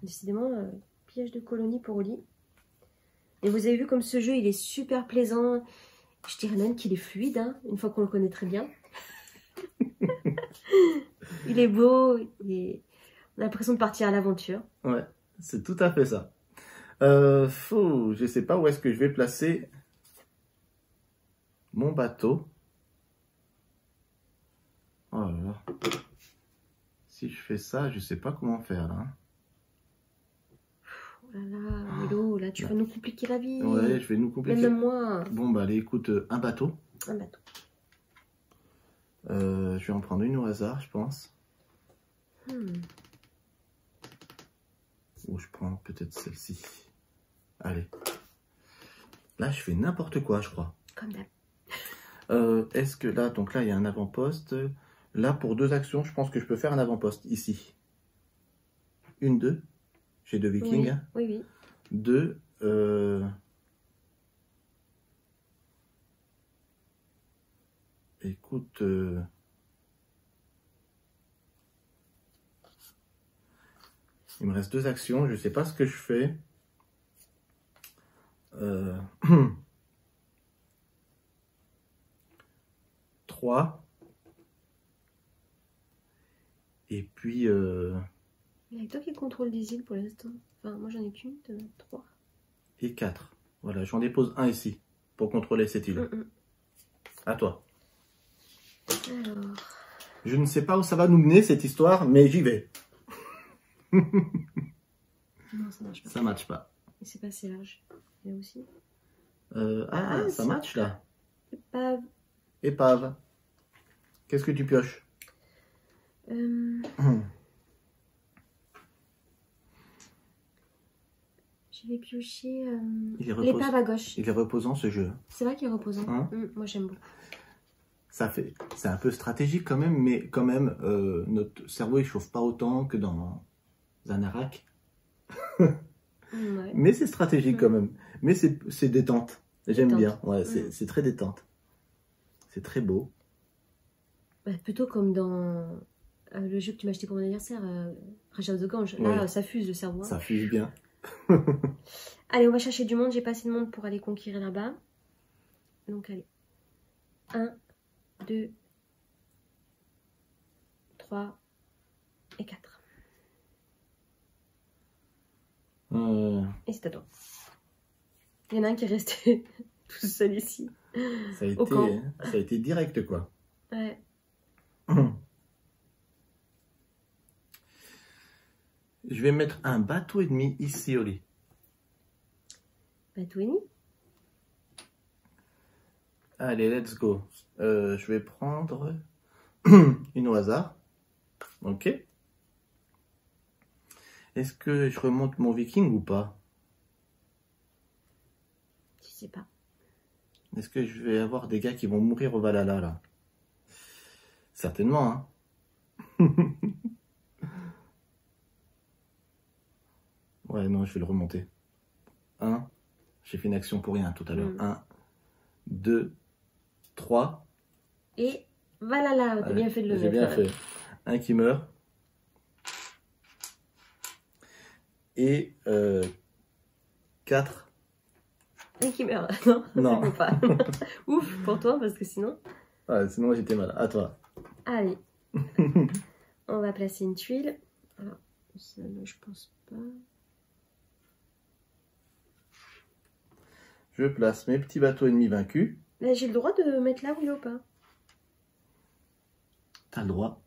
Décidément, piège de colonie pour Oli. Et vous avez vu comme ce jeu, il est super plaisant. Je dirais même qu'il est fluide, hein, une fois qu'on le connaît très bien. Il est beau, on a l'impression de partir à l'aventure. Ouais, c'est tout à fait ça. Je sais pas où est-ce que je vais placer mon bateau. Oh là là. Si je fais ça, je sais pas comment faire là. Oh là là, Willow, là tu vas nous compliquer la vie. Ouais, je vais nous compliquer. Même moi. Bon bah allez, écoute, un bateau. Un bateau. Je vais en prendre une au hasard, je pense. Ou je prends peut-être celle-ci. Allez. Là, je fais n'importe quoi, je crois. Comme d'hab. Est-ce que là, donc là, il y a un avant-poste. Là, pour 2 actions, je pense que je peux faire un avant-poste ici. 1, 2. J'ai 2 Vikings. Oui, oui, oui. 2. Écoute. Il me reste 2 actions. Je sais pas ce que je fais. 3. Et puis... Il y a toi qui contrôle des îles pour l'instant. Enfin, moi j'en ai qu'une, t'en as 3. Et 4. Voilà, j'en dépose un ici pour contrôler cette île. À toi. Alors... Je ne sais pas où ça va nous mener cette histoire, mais j'y vais. Non, ça marche pas. Ça matche pas. Et c'est pas assez large. Là aussi. Ça match là. Épave. Épave. Qu'est-ce que tu pioches? Je vais piocher l'épave à gauche. Il est reposant ce jeu. C'est vrai qu'il est reposant. Hein? Moi j'aime beaucoup. C'est un peu stratégique quand même, mais quand même, notre cerveau il chauffe pas autant que dans un Arak. Ouais. Mais c'est stratégique quand même. Mais c'est détente. J'aime bien. Ouais, c'est très détente. C'est très beau. Bah, plutôt comme dans le jeu que tu m'as acheté pour mon anniversaire, Rage of the Gange. Là, ça fuse le cerveau. Ça fuse bien. Allez, on va chercher du monde. J'ai pas assez de monde pour aller conquérir là-bas. Donc, allez. 1, 2, 3, Et c'est à toi. Il y en a un qui est resté tout seul ici. Ça a été direct, quoi. Ouais. Je vais mettre un bateau et demi ici au lit. Bateau et demi. Allez, let's go. Je vais prendre une au hasard. Ok. Est-ce que je remonte mon viking ou pas? Je sais pas. Est-ce que je vais avoir des gars qui vont mourir au Valhalla, là? Certainement, hein. Ouais, non, je vais le remonter. 1. J'ai fait une action pour rien tout à l'heure. 1, 2, 3. Et voilà, t'as bien fait de le mettre. J'ai bien fait. Un qui meurt. Et 4. Un qui meurt. Non, non. Ça faut pas. Ouf pour toi, parce que sinon... Ouais, sinon j'étais mal. À toi. Allez. On va placer une tuile. Alors, ça, je pense pas... Je place mes petits bateaux ennemis vaincus. Là, j'ai le droit de mettre là, oui ou pas? T'as le droit.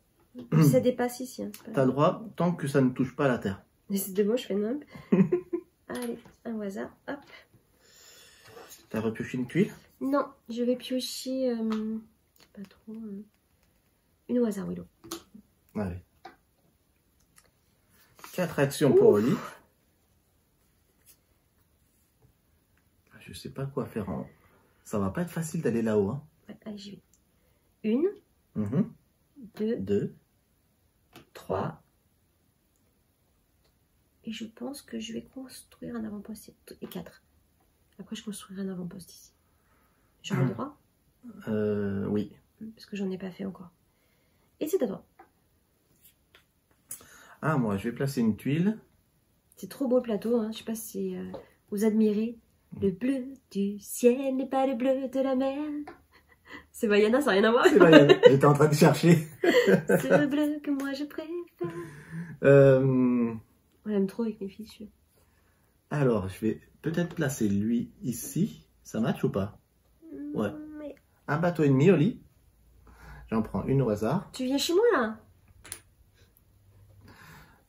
Ça dépasse ici. Hein, t'as le droit tant que ça ne touche pas la terre. C'est de moi, je fais nimp. Allez, un au hasard. Hop. T'as repioché une tuile? Non, je vais piocher... pas trop... une au hasard, Willow. Allez. 4 actions pour Oli. Je sais pas quoi faire. Ça va pas être facile d'aller là-haut. Hein. Ouais, allez, j'y vais. 1, 2, 3. Et je pense que je vais construire un avant-poste. Et 4. Après, je construirai un avant-poste ici. J'aurai le droit? Oui. Parce que j'en ai pas fait encore. Et c'est à toi. Ah, moi, je vais placer une tuile. C'est trop beau le plateau. Hein. Je sais pas si vous admirez. Le bleu du ciel n'est pas le bleu de la mer. C'est Vaiana, ça n'a rien à voir. C'est Vaiana, j'étais en train de chercher. C'est le bleu que moi je préfère. On l'aime trop avec mes filles. Alors, je vais peut-être placer lui ici. Ça match ou pas? Ouais. Mais... Un bateau et demi au lit. J'en prends une au hasard. Tu viens chez moi là?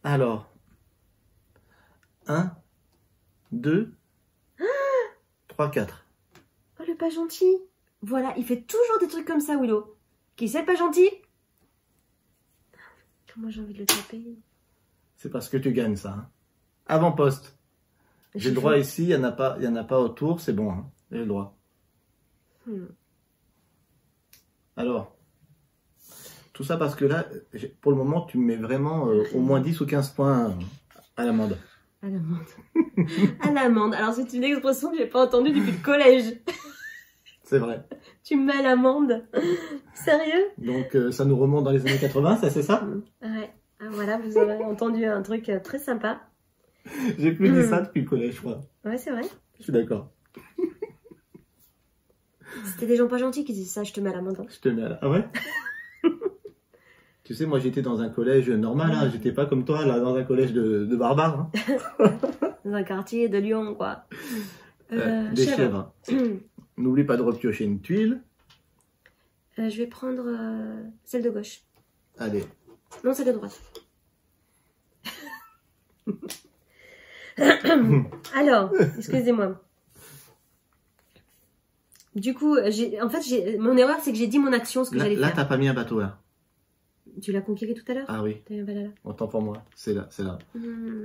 Alors, 1, 2, 3, 4. Oh, le pas gentil. Voilà, il fait toujours des trucs comme ça, Willow. Qui c'est le pas gentil? Comment j'ai envie de le taper? C'est parce que tu gagnes ça. Hein. Avant-poste. J'ai le droit ici, il n'y en a pas autour, c'est bon. Hein. J'ai le droit. Alors, tout ça parce que là, pour le moment, tu me mets vraiment au moins 10 ou 15 points à l'amende. À l'amende. À l'amende. Alors, c'est une expression que j'ai pas entendue depuis le collège. C'est vrai. Tu me mets à l'amende. Sérieux? Donc, ça nous remonte dans les années 80, ça, c'est ça? Ouais. Ah, voilà, vous aurez entendu un truc très sympa. J'ai plus dit ça depuis le collège, je crois. Ouais, c'est vrai. Je suis d'accord. C'était des gens pas gentils qui disaient ça, je te mets à l'amende. Je te mets à la... Ah ouais? Tu sais, moi, j'étais dans un collège normal, hein. J'étais pas comme toi, là, dans un collège de barbares. Hein. Dans un quartier de Lyon, quoi. Des chèvres. N'oublie pas de repiocher une tuile. Je vais prendre celle de gauche. Allez. Non, celle de droite. Alors, excusez-moi. Du coup, mon erreur, c'est que j'ai dit mon action, ce que j'allais faire. Là, t'as pas mis un bateau, là. Tu l'as conquéré tout à l'heure? Ah oui. T'as mis un bateau là. Autant pour moi. C'est là, c'est là.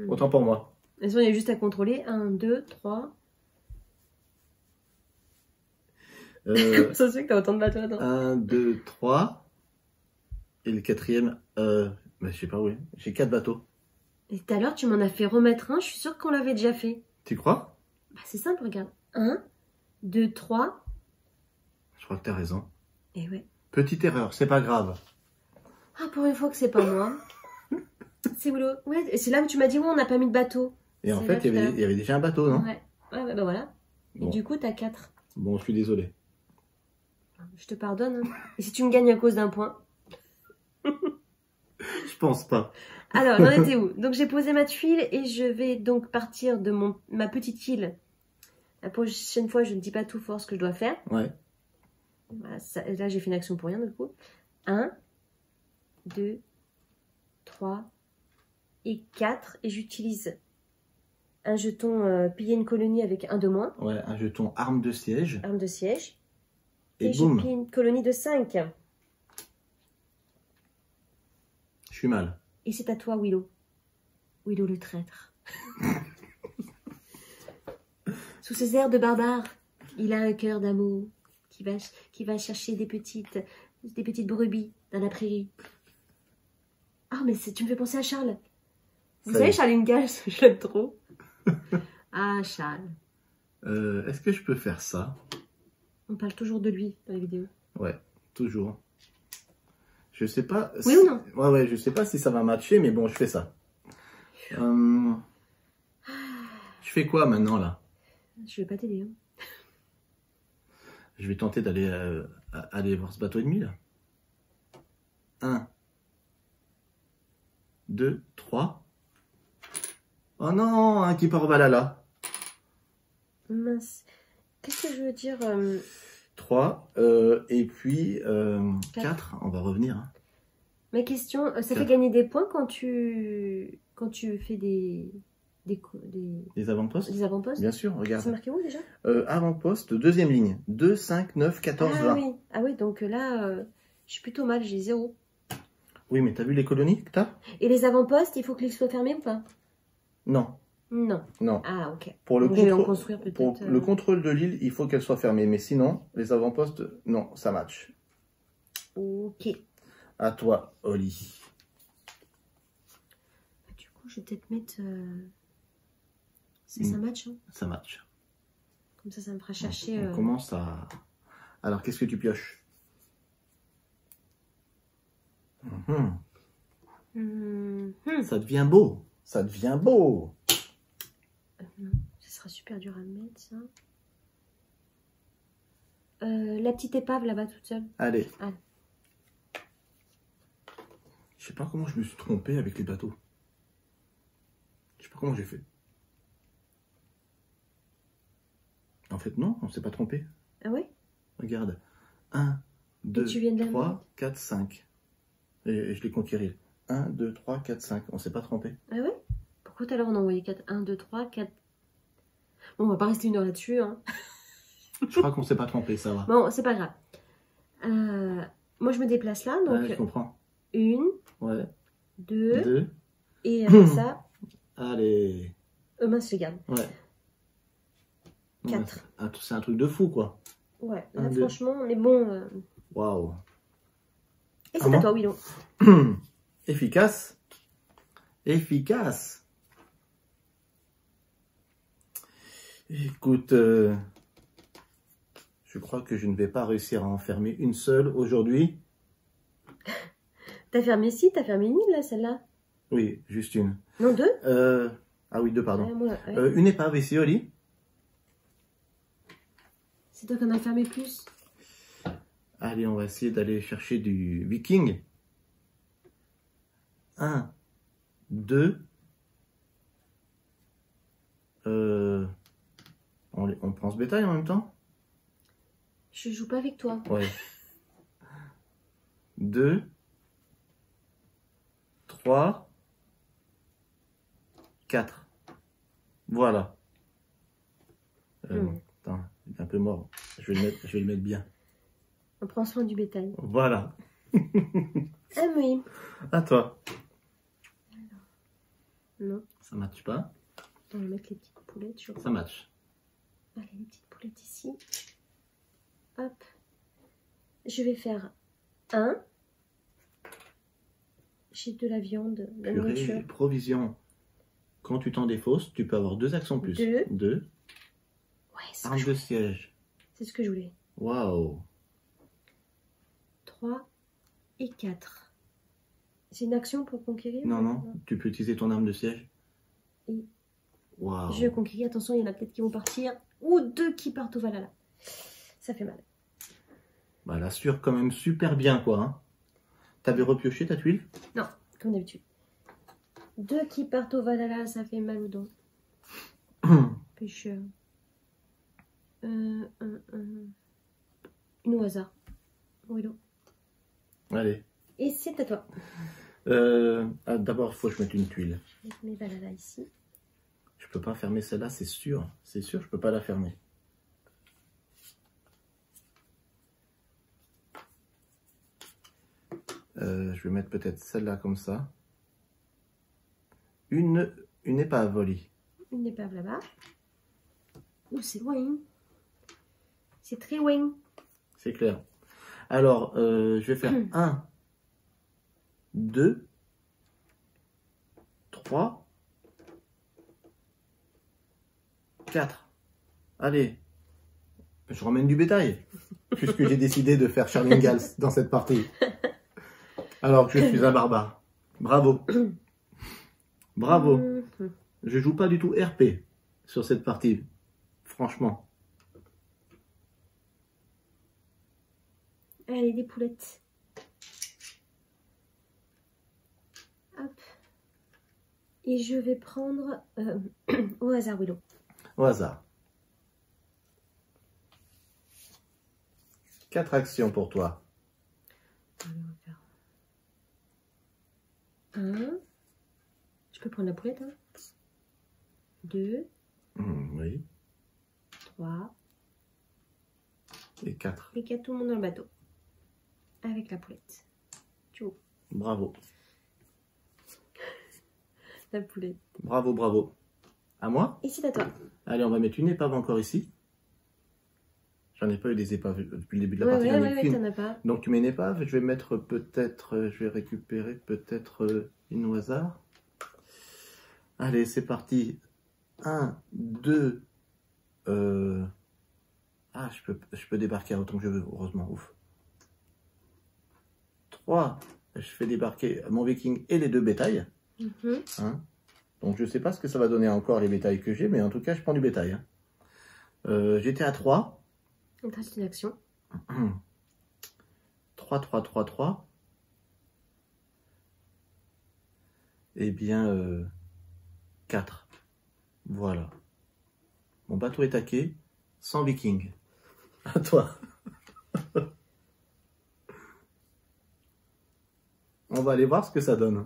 Autant pour moi. De toute façon, il y a juste à contrôler. 1, 2, 3. Ça se fait que t'as autant de bateaux là-dedans. 1, 2, 3. Et le quatrième, je sais pas où il est. J'ai 4 bateaux. Et tout à l'heure, tu m'en as fait remettre un. Je suis sûre qu'on l'avait déjà fait. Tu crois? Bah, c'est simple, regarde. 1, 2, 3. Je crois que t'as raison. Et ouais. Petite erreur, c'est pas grave. Ah, pour une fois que c'est pas moi. C'est boulot. Ouais, et c'est là où tu m'as dit, ouais, on n'a pas mis de bateau. Et en fait, il y avait déjà un bateau, non? Ouais. Ouais, bah voilà. Bon. Et du coup, t'as 4. Bon, je suis désolé. Je te pardonne. Hein. Et si tu me gagnes à cause d'un point? Je pense pas. Alors, j'en étais où? Donc, j'ai posé ma tuile et je vais donc partir de ma petite île. La prochaine fois, je ne dis pas tout fort ce que je dois faire. Ouais. Voilà, là, j'ai fait une action pour rien, du coup. 1, 2, 3 et 4. Et j'utilise un jeton piller une colonie avec un de moins. Ouais, un jeton arme de siège. Arme de siège. Et je boum. pille une colonie de 5. Je suis mal. Et c'est à toi, Willow. Willow le traître. Sous ses airs de barbare, il a un cœur d'amour qui va chercher des petites brebis dans la prairie. Ah, mais tu me fais penser à Charles. Vous savez, Charles Ingalls, je l'aime trop. Ah, Charles. Est-ce que je peux faire ça? On parle toujours de lui dans les vidéos. Ouais, toujours. Je sais pas. Oui ou non? Ouais, je sais pas si ça va matcher, mais bon, je fais ça. Je fais quoi maintenant là? Je vais pas t'aider. Hein. Je vais tenter d'aller aller voir ce bateau ennemi là. 1, 2, 3. Oh non, un qui part au Valhalla. Mince. Qu'est-ce que je veux dire 3, et puis 4. On va revenir. Hein. Ma question, ça fait gagner des points quand tu fais des avant-postes? Des avant-postes? Bien sûr, regarde. C'est marqué où déjà? Avant-poste, deuxième ligne. 2, 5, 9, 14, 20. Oui. Ah oui, donc là, je suis plutôt mal, j'ai 0. Oui, mais t'as vu les colonies que t'as? Et les avant-postes, il faut que l'île soit fermée ou pas? Non. Non. Non. Ah, ok. Pour le, je vais en construire peut-être. Pour le contrôle de l'île, il faut qu'elle soit fermée. Mais sinon, les avant-postes, non, ça match. Ok. À toi, Oli. Du coup, je vais peut-être mettre... Ça match, hein? Ça match. Comme ça me fera chercher... On commence à... Alors, qu'est-ce que tu pioches? Ça devient beau. Ça devient beau. Non, ça sera super dur à mettre, ça. La petite épave, là-bas, toute seule. Allez. Je sais pas comment je me suis trompé avec les bateaux. Je sais pas comment j'ai fait. En fait, non, on s'est pas trompé. Ah ouais? Regarde. 1, 2, 3, 4, 5. Et je l'ai conquéri. 1, 2, 3, 4, 5. On s'est pas trompé. Ah ouais? Pourquoi tout à l'heure on a envoyé 4? 1, 2, 3, 4. Bon, on va pas rester une heure là-dessus. Hein. Je crois qu'on s'est pas trompé, ça va. Bon, c'est pas grave. Moi, je me déplace là. Donc, je comprends. 1, ouais. 2. Et ça. Allez. Mince, les gars. Ouais. 4. C'est un truc de fou, quoi. Ouais, là, franchement, mais bon. Waouh. Et c'est à toi, Willow. Efficace. Efficace. Écoute, je crois que je ne vais pas réussir à en fermer une seule aujourd'hui. T'as fermé ici, t'as fermé une île, là, celle-là? Oui, juste une. Non, 2? Ah oui, 2, pardon. Ouais. Une épave ici, Oli. C'est toi qui en as fermé plus. Allez, on va essayer d'aller chercher du viking. 1, 2. On prend ce bétail en même temps? Je joue pas avec toi. Ouais. 2, 3, 4. Voilà. Attends, il est un peu mort. Je vais le mettre bien. On prend soin du bétail. Voilà. Ah oui. À toi. Alors, non. Ça matche pas. On va mettre les petites poulettes. Ça matche. Allez, les petites poulettes ici. Hop. Je vais faire 1. J'ai de la viande, de la nourriture. Provision. Quand tu t'en défausses, tu peux avoir 2 actions plus. 2. Ouais, c'est arme de siège. C'est ce que je voulais. Waouh. 3 et 4. C'est une action pour conquérir? Non. Tu peux utiliser ton arme de siège. Et waouh. je vais conquérir. Attention, il y en a peut-être qui vont partir. Ou 2 qui partent au Valhalla. Ça fait mal. Bah, elle assure quand même super bien, quoi. Hein. T'avais repioché ta tuile? Non. comme d'habitude. 2 qui partent au Valhalla, ça fait mal aux dents. Pêcheur. Une au hasard. Willow. Allez. Et c'est à toi. D'abord, il faut que je mette une tuile. Je mets Valhalla ici. Je peux pas fermer celle-là, c'est sûr. C'est sûr, je peux pas la fermer. Je vais mettre peut-être celle-là comme ça. Une épave, Oli. Une épave là-bas. Ouh, c'est loin. C'est très loin. C'est clair. Alors, je vais faire 1, 2, 3, 4. Allez, je ramène du bétail, puisque j'ai décidé de faire Charlie Gals dans cette partie. Alors que je suis un barbare. Bravo. Bravo. Je joue pas du tout RP sur cette partie, franchement. Allez, des poulettes. Hop. Et je vais prendre au hasard, Willow. Au hasard. 4 actions pour toi. Allez, on va faire 1. Je peux prendre la poulette, hein. 2. Oui. 3. Et 4. Et 4, tout le monde dans le bateau. Avec la poulette. Tchou. Bravo. La poulette. Bravo, bravo. À moi? Et c'est à toi. Allez, on va mettre une épave encore ici. J'en ai pas eu des épaves depuis le début de la partie. Ouais, t'en as pas. Donc tu mets une épave. Je vais mettre peut-être... Je vais récupérer peut-être une au hasard. Allez, c'est parti. 1, 2... Ah, je peux débarquer autant que je veux, heureusement. Ouf. 3, je fais débarquer mon viking et les 2 bétails. Hein? Donc je sais pas ce que ça va donner encore les bétails que j'ai, mais en tout cas je prends du bétail. Hein. J'étais à 3. Il te reste une action. 3, 3, 3, 3. Eh bien, 4. Voilà. Mon bateau est taqué, sans viking. À toi. On va aller voir ce que ça donne.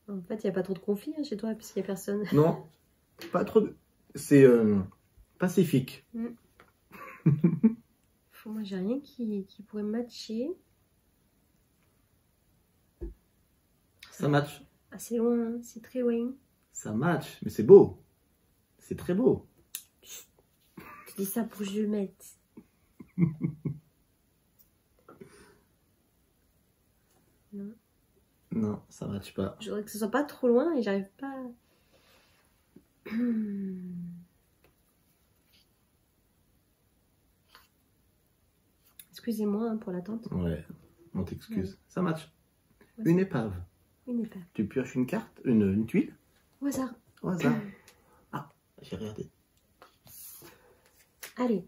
En fait, il n'y a pas trop de conflits hein, chez toi, puisqu'il n'y a personne. Non, pas trop de... C'est pacifique. Moi, j'ai rien qui pourrait matcher. Ça match. Ah, c'est loin, hein, c'est très loin. Ça match, mais c'est beau. C'est très beau. Tu dis ça pour que je le mette. Non. Non, ça match pas. Je voudrais que ce soit pas trop loin et j'arrive pas. Excusez-moi hein, pour l'attente. Ouais, on t'excuse. Ouais. Ça match. Ouais, une épave. Une épave. Tu pioches une carte, une tuile. Au hasard. Au hasard. Ah, j'ai regardé. Allez.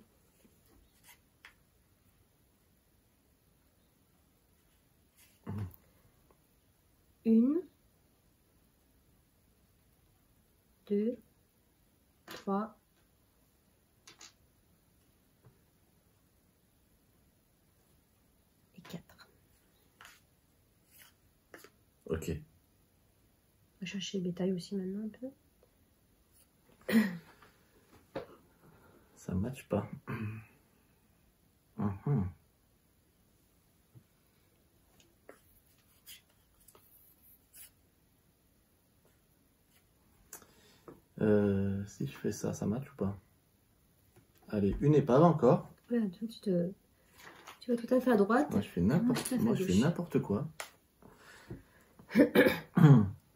Une. 2. 3. Et 4. Ok. On va chercher le bétail aussi maintenant un peu. Ça ne matche pas. Si je fais ça, ça matche ou pas? Allez, une épave encore. Ouais, tu vas tout à fait à droite. Moi, je fais n'importe quoi.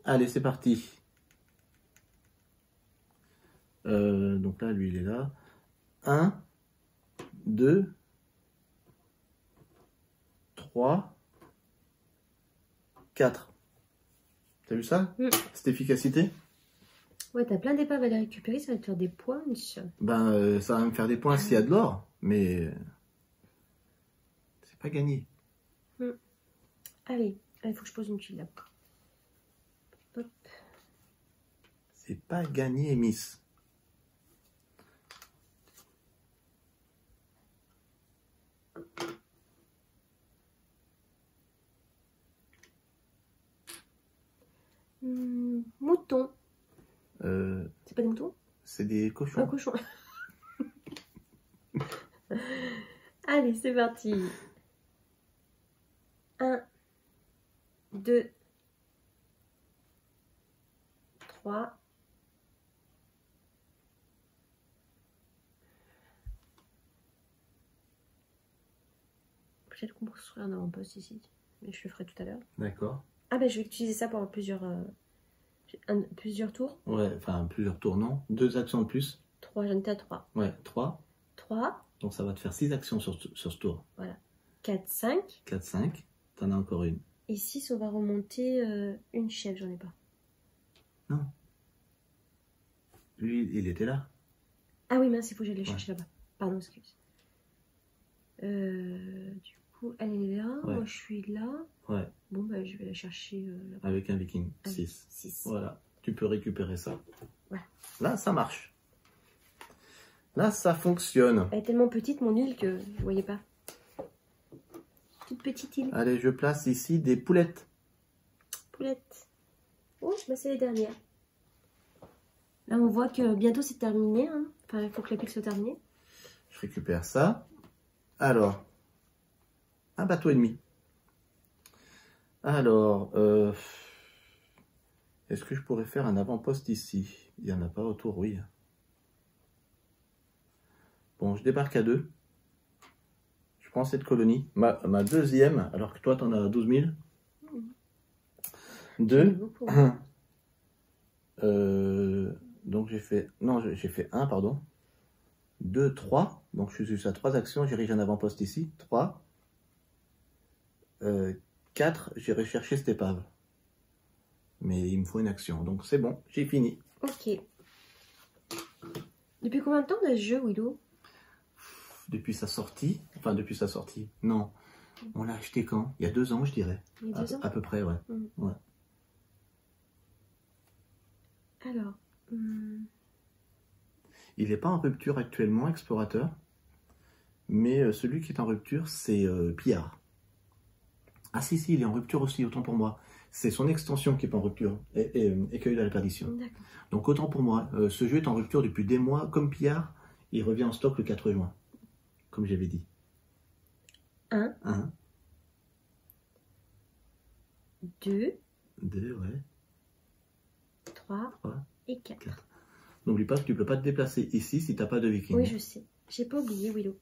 Allez, c'est parti. Donc là, lui, il est là. 1, 2, 3, 4. T'as vu ça? Cette efficacité? Ouais, t'as plein d'épaves à les récupérer, ça va te faire des points. Ben, ça va me faire des points s'il y a de l'or, mais c'est pas gagné. Allez, il faut que je pose une tuile là. Hop. C'est pas gagné, Miss. Mouton. C'est pas des moutons? C'est des cochons. Un cochon. Allez, c'est parti. 1, 2, 3. Peut-être qu'on construire un avant-poste ici, mais je le ferai tout à l'heure. D'accord. Ah ben je vais utiliser ça pour plusieurs tours. Ouais, enfin plusieurs tours, non. 2 actions de plus. 3, j'en étais à 3. Ouais, 3. 3. Donc ça va te faire 6 actions sur ce tour. Voilà. 4, 5. 4, 5. T'en as encore une. Et 6, on va remonter une chèvre, j'en ai pas. Non. Lui, il était là. Ah oui, mince, il faut que j'aille le chercher là-bas. Pardon, excuse. Du coup, elle est là, moi je suis là. Ouais. Bon, bah je vais la chercher là-bas. Avec un viking. 6. 6. Voilà. Tu peux récupérer ça. Voilà. Là, ça marche. Là, ça fonctionne. Elle est tellement petite, mon île, que vous voyez pas. Toute petite île. Allez, je place ici des poulettes. Poulettes. Oh, bah c'est les dernières. Là, on voit que bientôt c'est terminé. Hein. Enfin, il faut que la pile soit terminée. Je récupère ça. Alors, un bateau et demi. Alors, est-ce que je pourrais faire un avant-poste ici? Il n'y en a pas autour, oui. Bon, je débarque à 2. Je prends cette colonie. Ma deuxième, alors que toi, tu en as 12 000. 2. Donc, j'ai fait... Non, j'ai fait 1, pardon. 2, 3. Donc, je suis juste à 3 actions. J'érige un avant-poste ici. 3. 4. J'irai chercher cette épave. Mais il me faut une action. Donc, c'est bon. J'ai fini. Ok. Depuis combien de temps on a ce jeu, Willow? Depuis sa sortie. Enfin, depuis sa sortie. Non. On l'a acheté quand? Il y a 2 ans, je dirais. Il y a 2 ans? À peu près, ouais. Ouais. Alors... Il n'est pas en rupture actuellement, Explorateur. Mais celui qui est en rupture, c'est Pillard. Ah si, il est en rupture aussi, autant pour moi. C'est son extension qui est en rupture. Écueil de la perdition. Donc autant pour moi. Ce jeu est en rupture depuis des mois. Comme Pillard, il revient en stock le 4 juin. Comme j'avais dit. 1. 2. 2, ouais. 3. Et 4. N'oublie pas que tu ne peux pas te déplacer ici si tu n'as pas de viking. Oui, je sais. J'ai pas oublié, Willow.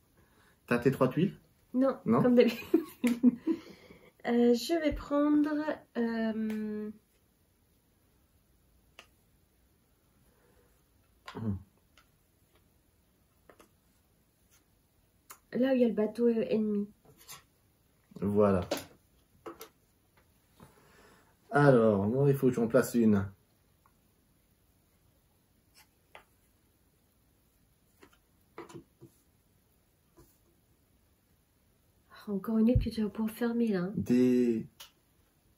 T'as tes 3 tuiles? Non, comme d'habitude. Je vais prendre... Là où il y a le bateau ennemi. Voilà. Alors, moi, il faut que j'en place une. Encore une que tu vas pouvoir fermer là. Hein. Des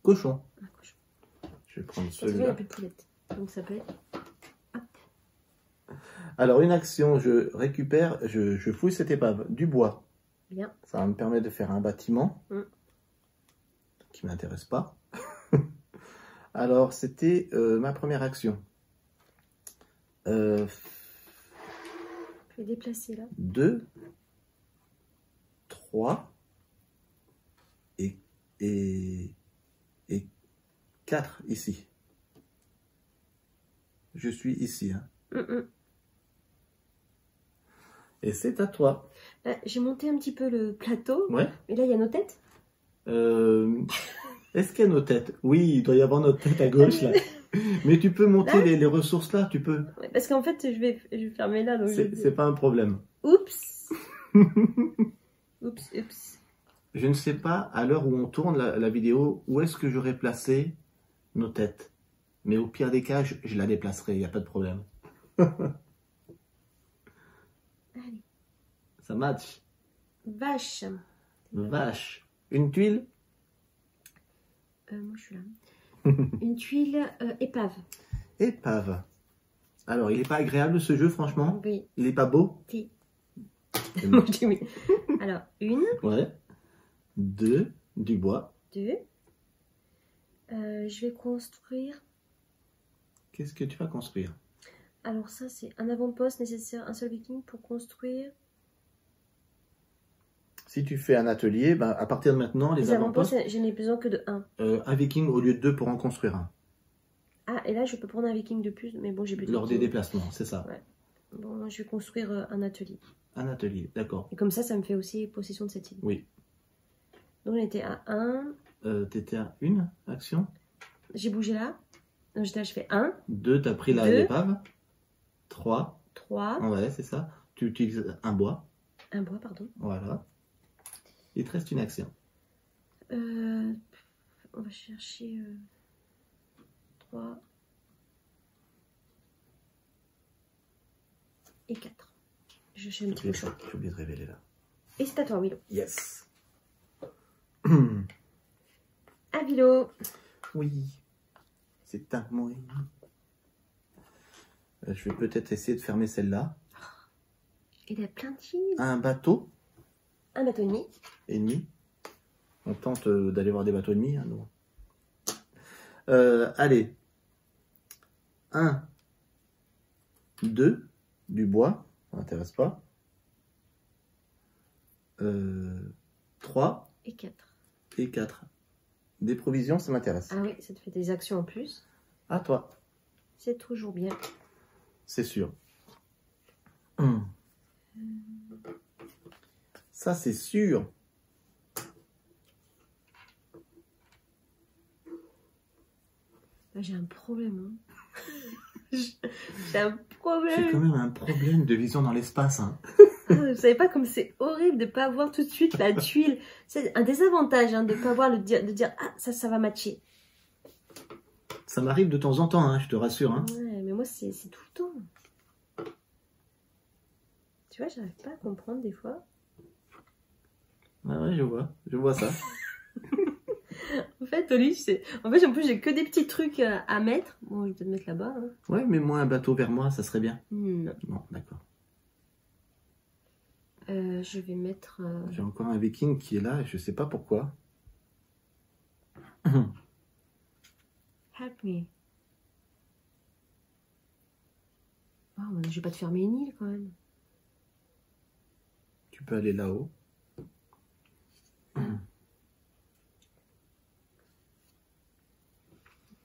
cochons. Un cochon. Je vais prendre celui-là. Il n'y a plus de poulettes. Donc ça peut être... Hop. Alors une action, je récupère, je fouille cette épave, du bois. Bien. Ça va me permettre de faire un bâtiment. Qui ne m'intéresse pas. Alors c'était ma première action. Je vais déplacer là. 2, 3 et 4 ici. Je suis ici. Hein. Et c'est à toi. J'ai monté un petit peu le plateau. Ouais. Mais là, il y a nos têtes. Est-ce qu'il y a nos têtes? Oui, il doit y avoir notre tête à gauche là. Mais tu peux monter les ressources là, tu peux. Ouais, parce qu'en fait, je vais fermer là. C'est pas un problème. Oups. Oups. Je ne sais pas, à l'heure où on tourne la vidéo, où est-ce que j'aurais placé nos têtes. Mais au pire des cas, je la déplacerai, il n'y a pas de problème. Allez. Ça match. Vache. Vache. Une tuile? Moi, je suis là. Une tuile épave. Épave. Alors, il n'est pas agréable ce jeu, franchement. Oui. Il n'est pas beau. Si. Moi, je dis oui. Alors, une. Ouais. 2, du bois. 2. Je vais construire. Qu'est-ce que tu vas construire? Alors ça, c'est un avant-poste nécessaire, un seul viking pour construire. Si tu fais un atelier, ben, à partir de maintenant, les avant-postes, je n'ai besoin que de 1. Un viking au lieu de 2 pour en construire un. Ah, et là, je peux prendre un viking de plus, mais bon, j'ai plus de Lors des vikings. déplacements, c'est ça. Ouais. Bon, moi, je vais construire un atelier. Un atelier, d'accord. Et comme ça me fait aussi possession de cette île. Oui. Donc, on était à 1. T'étais à une action. J'ai bougé là. Donc, je fais 1. 2, t'as pris l'épave. 3. 3. Ouais, c'est ça. Tu utilises un bois. Un bois, pardon. Voilà. Il te reste une action. On va chercher 3 et 4. Je cherche un petit peu chaud. J'ai oublié de révéler là. Et c'est à toi, Willow. Yes. À Willow. Oui. C'est à moi. Je vais peut-être essayer de fermer celle-là. Il y a plein de choses. Un bateau. Un bateau ennemi. Ennemi. On tente d'aller voir des bateaux ennemis. Hein, nous. Allez. 1, 2, du bois. Ça m'intéresse pas. 3. Et 4. Et 4. Des provisions, ça m'intéresse. Ah oui, ça te fait des actions en plus. À toi. C'est toujours bien. C'est sûr. Ça, c'est sûr. Là, j'ai un problème. Hein. J'ai un problème. J'ai quand même un problème de vision dans l'espace. Hein. Vous savez pas comme c'est horrible de pas voir tout de suite la tuile. C'est un désavantage hein, de pas voir de dire ah ça va matcher. Ça m'arrive de temps en temps, hein, je te rassure. Hein. Ouais, mais moi c'est tout le temps. Tu vois, j'arrive pas à comprendre des fois. Ouais, je vois ça. En fait, Oli, en plus j'ai que des petits trucs à mettre. Bon, je vais peut-être mettre là-bas. Hein. Ouais, mets-moi un bateau vers moi, ça serait bien. Non. Non, d'accord. Je vais mettre... J'ai encore un viking qui est là et je sais pas pourquoi. Help me. Oh, je vais pas te fermer une île quand même. Tu peux aller là-haut.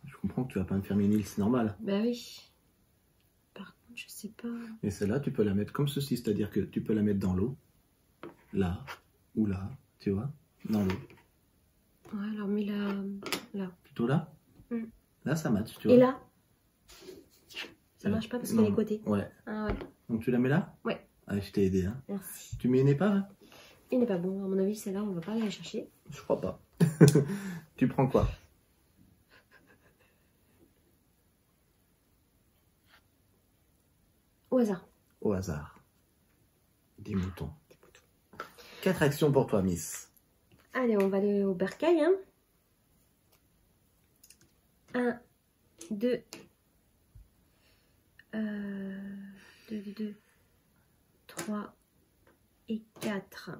Je comprends que tu vas pas me fermer une île, c'est normal. Bah oui. Par contre, je sais pas. Et celle-là, tu peux la mettre comme ceci, c'est-à-dire que tu peux la mettre dans l'eau. Là, ou là, tu vois, dans l'eau. Ouais, alors mets-la là. Plutôt là. Là, ça match, tu vois. Et là ça marche pas parce qu'elle est côté. Ouais. Ah ouais. Donc tu la mets là? Ouais. Ah, je t'ai aidé. Hein. Merci. Tu mets une épave? Il n'est pas bon. À mon avis, celle-là, on va pas aller la chercher. Je crois pas. Tu prends quoi? Au hasard. Au hasard. Des moutons. 4 actions pour toi, Miss. Allez, on va aller au bercail. Hein. 1, 2, 2, 3 et 4.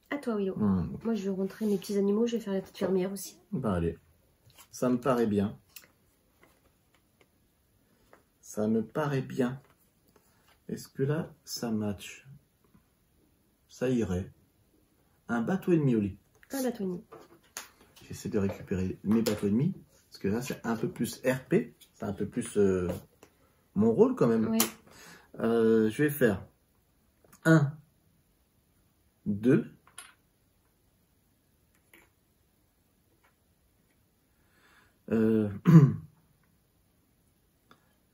À toi, Willow. Moi, je vais rentrer mes petits animaux. Je vais faire la petite fermière aussi. Bah allez. Ça me paraît bien. Ça me paraît bien. Est-ce que là, ça match? Ça irait. Un bateau ennemi au lit. Un bateau ennemi. J'essaie de récupérer mes bateaux ennemis. Parce que là, c'est un peu plus RP. C'est un peu plus mon rôle quand même. Oui. Je vais faire 1, 2.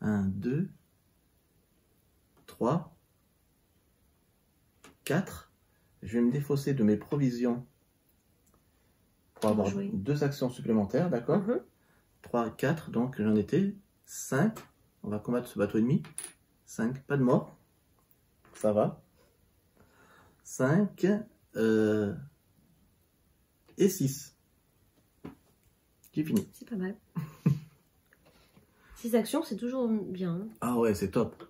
1, 2, 3, 4. Je vais me défausser de mes provisions pour avoir 2 actions supplémentaires, d'accord? 3, 4, donc j'en étais 5. On va combattre ce bateau ennemi. 5, pas de mort. Ça va. 5 et 6. J'ai fini. C'est pas mal. 6 actions, c'est toujours bien. Ah ouais, c'est top.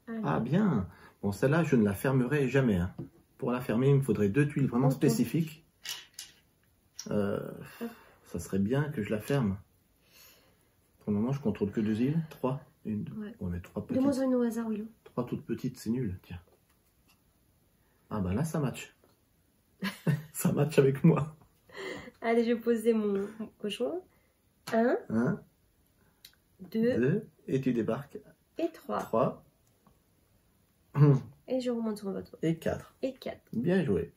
Allez. Ah bien. Bon, celle-là, je ne la fermerai jamais. Hein. Pour la fermer, il me faudrait 2 tuiles vraiment spécifiques. Ça serait bien que je la ferme. Pour le moment, je contrôle que 2 îles. 3. Une, deux. Ouais. On met 3 petites. Donne-moi une au hasard, Willow. 3 toutes petites, c'est nul. Tiens. Ah bah là, ça match. Ça match avec moi. Allez, je vais poser mon cochon. 1. 1. 2. Et tu débarques. Et 3. 3. Et je remonte sur mon bateau. Et 4. Et 4. Bien joué.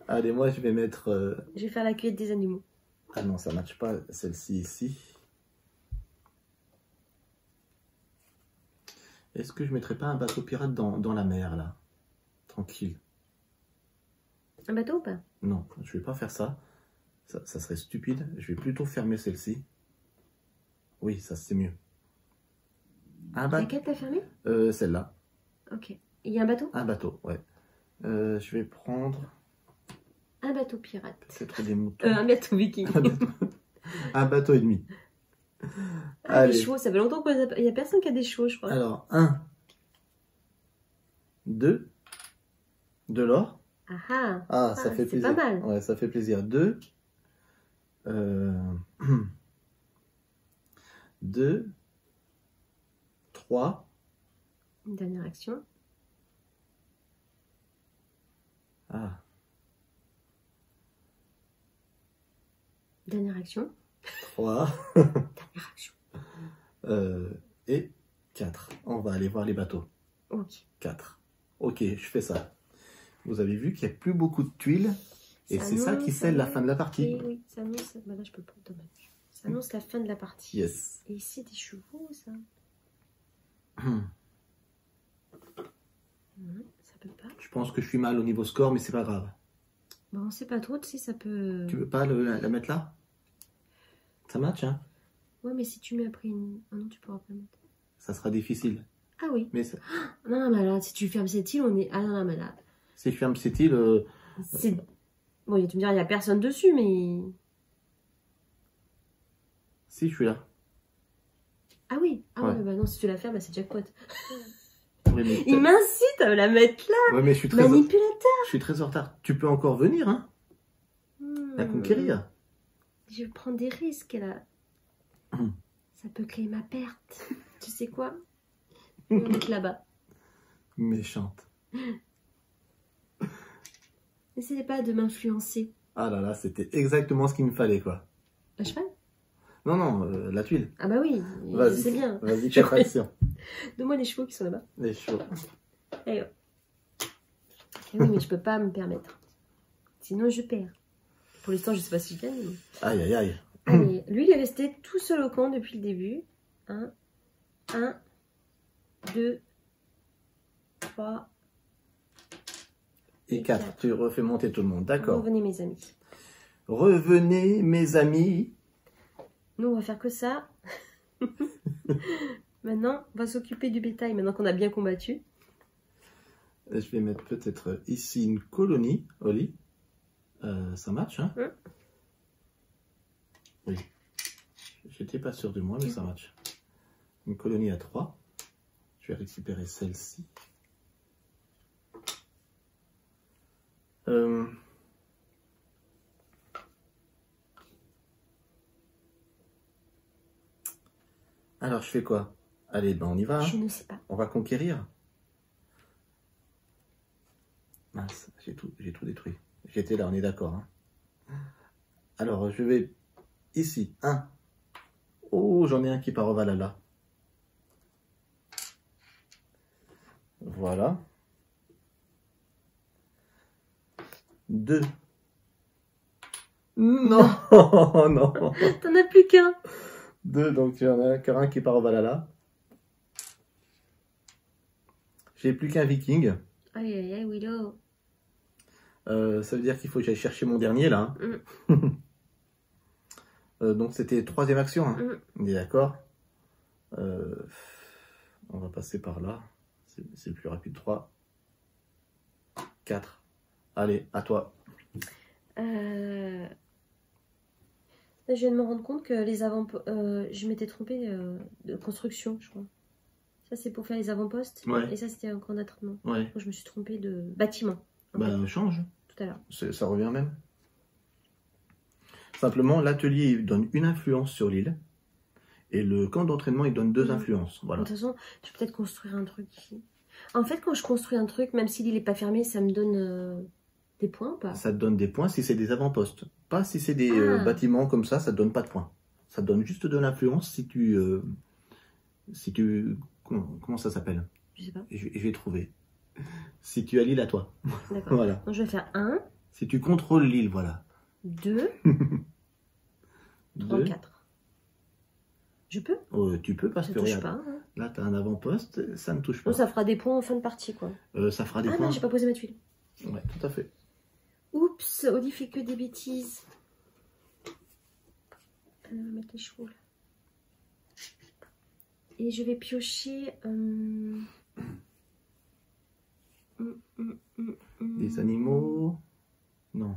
Allez, moi, je vais mettre... Je vais faire la cueillette des animaux. Ah non, ça ne matche pas, celle-ci ici. Est-ce que je mettrais pas un bateau pirate dans la mer, là? Tranquille. Un bateau ou pas? Non, je vais pas faire ça. Ça serait stupide. Je vais plutôt fermer celle-ci. Oui, ça c'est mieux. Un bateau. Laquelle t'as fermée? Celle-là. Ok. Il y a un bateau? Un bateau, ouais. Je vais prendre... Un bateau pirate. Peut-être des moutons. Un bateau viking. Un bateau et demi. Ah, des chevaux, ça fait longtemps qu'il n'y a personne qui a des chevaux, je crois. Alors, 1, 2, de l'or. Ah, ça fait plaisir. C'est pas mal. Ouais, ça fait plaisir. 2, 2, 3. Une dernière action. Ah. Dernière action. 3. Dernière action. Et 4. On va aller voir les bateaux. Ok. 4. Ok, je fais ça. Vous avez vu qu'il n'y a plus beaucoup de tuiles. Et c'est ça qui scelle la fin de la partie. Oui, oui, ça annonce... Bah là, je peux pas, dommage. Ça annonce la fin de la partie. Yes. Et ici, des chevaux, ça. Ça peut pas. Je pense que je suis mal au niveau score, mais c'est pas grave. Bon, on sait pas trop, tu sais, ça peut... Tu veux pas la mettre là? Ça match, hein? Ouais, mais si tu mets après une... Ah non, tu pourras pas mettre. Ça sera difficile. Ah oui. Mais non, mais là, si tu fermes cette île, on est... Ah non, mais là... Si je ferme cette île... Bon, tu me diras, il n'y a personne dessus, mais... Si, je suis là. Ah oui. Ah ouais, Ouais. bah non, si tu la fermes, bah, c'est jackpot. Oui, mais Il m'incite à me la mettre là. ouais, mais je suis très... Manipulateur. Je suis très en retard. Tu peux encore venir, hein? La conquérir. Je vais prendre des risques, là. Ça peut créer ma perte. Tu sais quoi? On va mettre là-bas. Méchante. N'essayez pas de m'influencer. Ah là là, c'était exactement ce qu'il me fallait, quoi. Un cheval? Non, non, la tuile. Ah bah oui, c'est bien. Vas-y, 4 actions. Donne-moi les chevaux qui sont là-bas. Les chevaux. Eh oui, mais je peux pas me permettre. Sinon, je perds. Pour l'instant, je sais pas si je gagne. Mais... Aïe, aïe, aïe. Allez, lui, il est resté tout seul au camp depuis le début. 1, 2, 3... Et 4. Tu refais monter tout le monde. D'accord. Revenez, mes amis. Revenez, mes amis. Nous, on va faire que ça. Maintenant, on va s'occuper du bétail, maintenant qu'on a bien combattu. Je vais mettre peut-être ici une colonie, Oli. Ça match, hein? Oui. J'étais pas sûr de moi, mais ça match. Une colonie à 3. Je vais récupérer celle-ci. Alors, je fais quoi? Allez, ben on y va. Hein. Je ne sais pas. On va conquérir. Mince, j'ai tout détruit. J'étais là, on est d'accord. Hein. Alors, je vais ici. 1. Oh, j'en ai un qui part au Valhalla. Voilà. 2. Non, non. T'en as plus qu'un. 2, donc il y en a qu'un qui part au Valhalla. J'ai plus qu'un viking. Aïe, aïe, aïe, Willow. Ça veut dire qu'il faut que j'aille chercher mon dernier là. Donc c'était 3e action. Hein. On est d'accord. On va passer par là. C'est plus rapide. 3, 4. Allez, à toi. Là, je viens de me rendre compte que les avant... je m'étais trompée de construction, je crois. Ça, c'est pour faire les avant-postes. Ouais. Et ça, c'était un corps traitement. Ouais. Donc, je me suis trompée de bâtiment. Bah, change. Tout à l'heure. Ça revient même. Simplement, l'atelier donne une influence sur l'île. Et le camp d'entraînement, il donne 2 influences. Voilà. De toute façon, je vais peut-être construire un truc ici. En fait, quand je construis un truc, même si l'île n'est pas fermée, ça me donne des points ou pas? Ça te donne des points si c'est des avant-postes. Pas si c'est des bâtiments comme ça te donne pas de points. Ça te donne juste de l'influence si tu... Comment ça s'appelle? Je sais pas. Je vais trouver. Si tu as l'île à toi. D'accord. Voilà. Donc, je vais faire 1. Si tu contrôles l'île, voilà. 2. 3, 4. Je peux? Tu peux parce ça que touche regarde, pas, hein. Là tu as un avant-poste, ça ne touche pas. Donc ça fera des points en fin de partie, quoi. Ça fera des points. Ah non, j'ai pas posé ma tuile. Ouais, tout à fait. Oups, Oli fait que des bêtises. On va mettre les chevaux là. Et je vais piocher... Des animaux. Non.